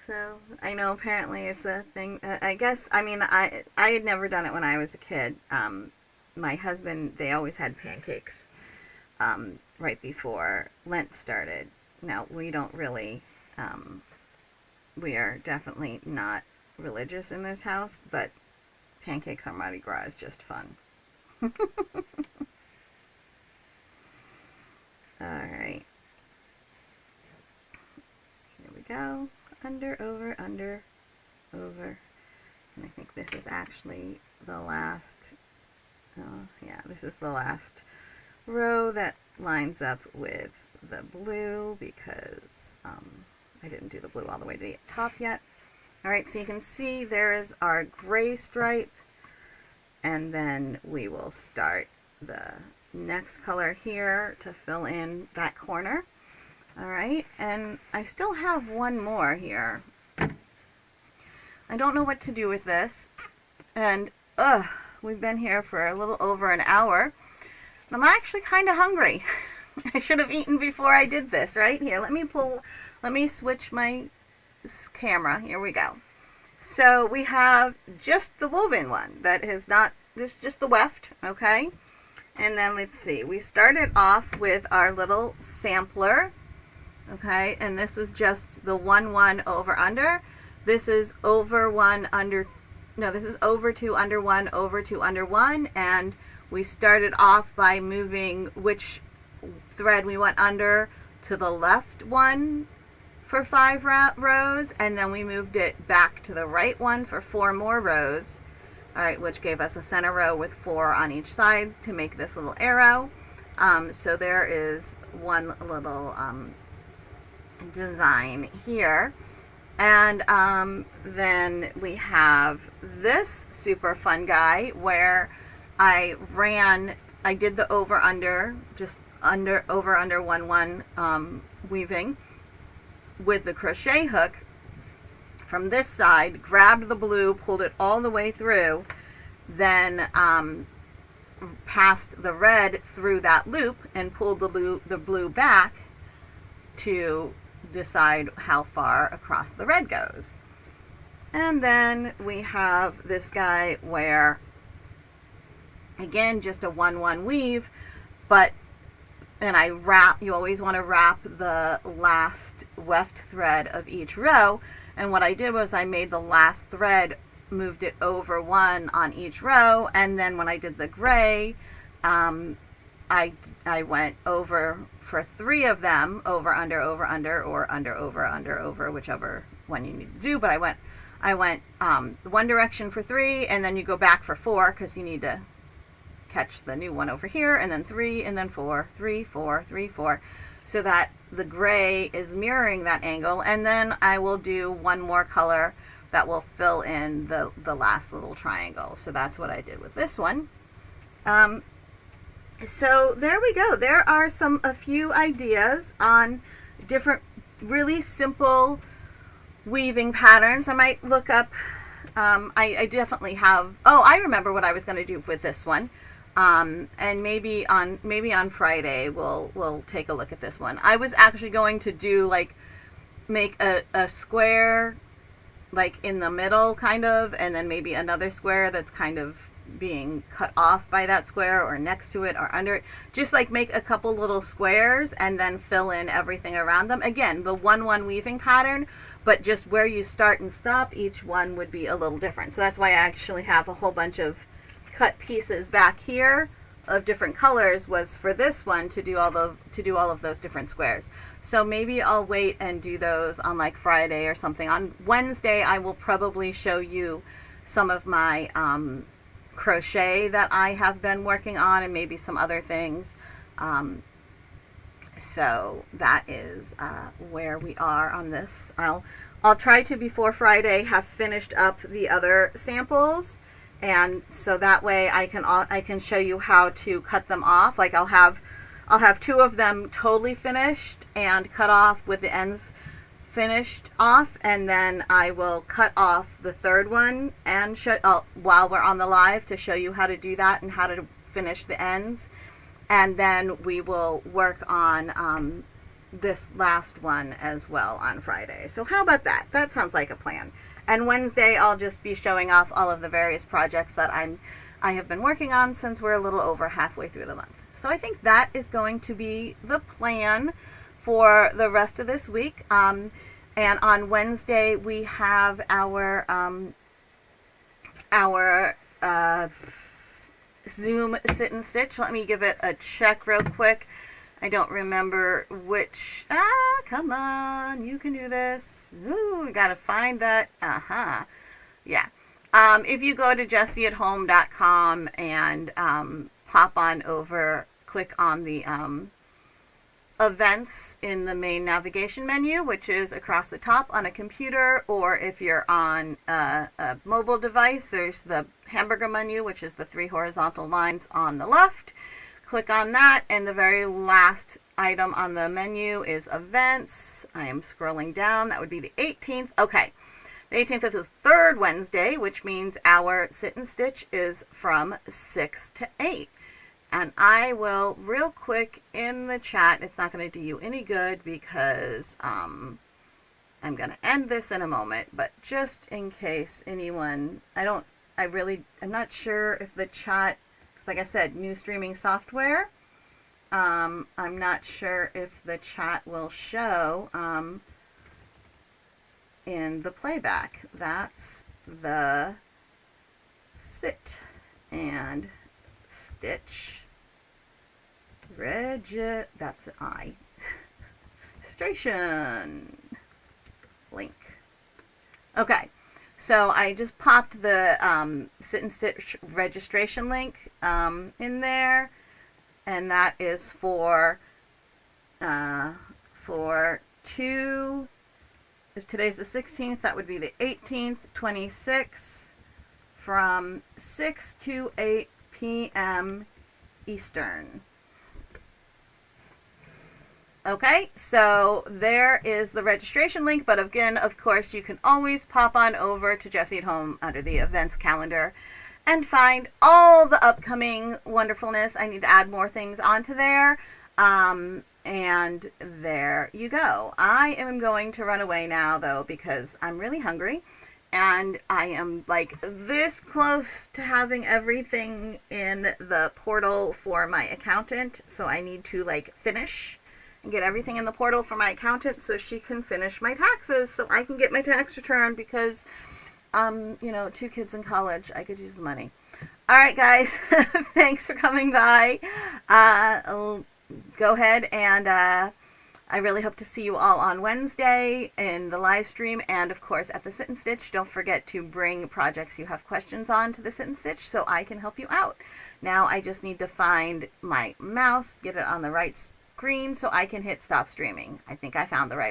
So I know apparently it's a thing. I guess, I mean, I had never done it when I was a kid. My husband, they always had pancakes right before Lent started. Now, we don't really, we are definitely not religious in this house, but pancakes on Mardi Gras is just fun. Alright. Here we go. Under, over, under, over. And I think this is actually the last, yeah, this is the last row that lines up with the blue because I didn't do the blue all the way to the top yet. Alright, so you can see there is our gray stripe, and then we will start the next color here to fill in that corner. Alright, and I still have one more here. I don't know what to do with this, and we've been here for a little over an hour, and I'm actually kind of hungry. I should have eaten before I did this, right? Here, let me switch my camera. Here we go. So we have just the woven one that is not, this is just the weft, okay? And then let's see, we started off with our little sampler, okay? And this is just the 1-1 over under. This is over 1 under, no, this is over 2 under 1, over 2 under 1. And we started off by moving which thread we went under to the left one for 5 rows, and then we moved it back to the right one for 4 more rows. Alright, which gave us a center row with 4 on each side to make this little arrow. So there is one little design here. And then we have this super fun guy where I did the over under, just over under 1-1 weaving with the crochet hook from this side, grabbed the blue, pulled it all the way through, then passed the red through that loop and pulled the blue back to decide how far across the red goes. And then we have this guy where, again, just a 1-1 weave, and I wrap, you always want to wrap the last weft thread of each row. And what I did was I made the last thread, moved it over 1 on each row, and then when I did the gray, I went over for 3 of them, over, under, or under, over, under, over, whichever one you need to do, but I went one direction for 3, and then you go back for 4 because you need to catch the new one over here, and then 3, and then 4, 3, 4, 3, 4, so that the gray is mirroring that angle. And then I will do one more color that will fill in the last little triangle. So that's what I did with this one. So there we go. There are a few ideas on different really simple weaving patterns. I might look up, I definitely have, I remember what I was going to do with this one. And maybe on Friday we'll take a look at this one. I was actually going to do make a square in the middle kind of, and then maybe another square that's kind of being cut off by that square or next to it or under it. Just make a couple little squares and then fill in everything around them. Again, the 1-1 weaving pattern, but just where you start and stop, each one would be a little different. So that's why I actually have a whole bunch of cut pieces back here of different colors, was for this one to do all of those different squares. So maybe I'll wait and do those on Friday or something. On Wednesday I will probably show you some of my crochet that I have been working on, and maybe some other things. So that is where we are on this. I'll try to, before Friday, have finished up the other samples, and so that way I can show you how to cut them off. I'll have 2 of them totally finished and cut off with the ends finished off, and then I will cut off the 3rd one and show while we're on the live, to show you how to do that and how to finish the ends. And then we will work on this last one as well on Friday. So how about that? That sounds like a plan. And Wednesday I'll just be showing off all of the various projects that I have been working on, since we're a little over halfway through the month. So I think that is going to be the plan for the rest of this week. And on Wednesday we have our Zoom sit and stitch. Let me give it a check real quick. I don't remember which. Come on, you can do this. Ooh, we gotta find that. Yeah. If you go to jessieathome.com and pop on over, click on the events in the main navigation menu, which is across the top on a computer, or if you're on a mobile device, there's the hamburger menu, which is the 3 horizontal lines on the left. Click on that, and the very last item on the menu is events. I am scrolling down. That would be the 18th. Okay, the 18th is the 3rd Wednesday, which means our sit and stitch is from 6 to 8. And I will, real quick in the chat, it's not going to do you any good because I'm going to end this in a moment, but just in case anyone, I'm not sure if the chat, because like I said, new streaming software, I'm not sure if the chat will show in the playback. That's the sit and stitch that's an I registration link. Okay, so I just popped the sit and stitch registration link in there, and that is for 2, if today's the 16th, that would be the 18th, 26th, from 6 to 8 p.m. Eastern. Okay, so there is the registration link, but again, of course, you can always pop on over to Jessie at Home under the events calendar and find all the upcoming wonderfulness. I need to add more things onto there, and there you go. I am going to run away now, though, because I'm really hungry, and I am this close to having everything in the portal for my accountant, so I need to finish and get everything in the portal for my accountant so she can finish my taxes so I can get my tax return, because 2 kids in college, I could use the money. All right, guys, thanks for coming by. Go ahead and I really hope to see you all on Wednesday in the live stream, and of course at the Sit and Stitch. Don't forget to bring projects you have questions on to the Sit and Stitch so I can help you out. Now I just need to find my mouse, get it on the right screen so I can hit stop streaming. I think I found the right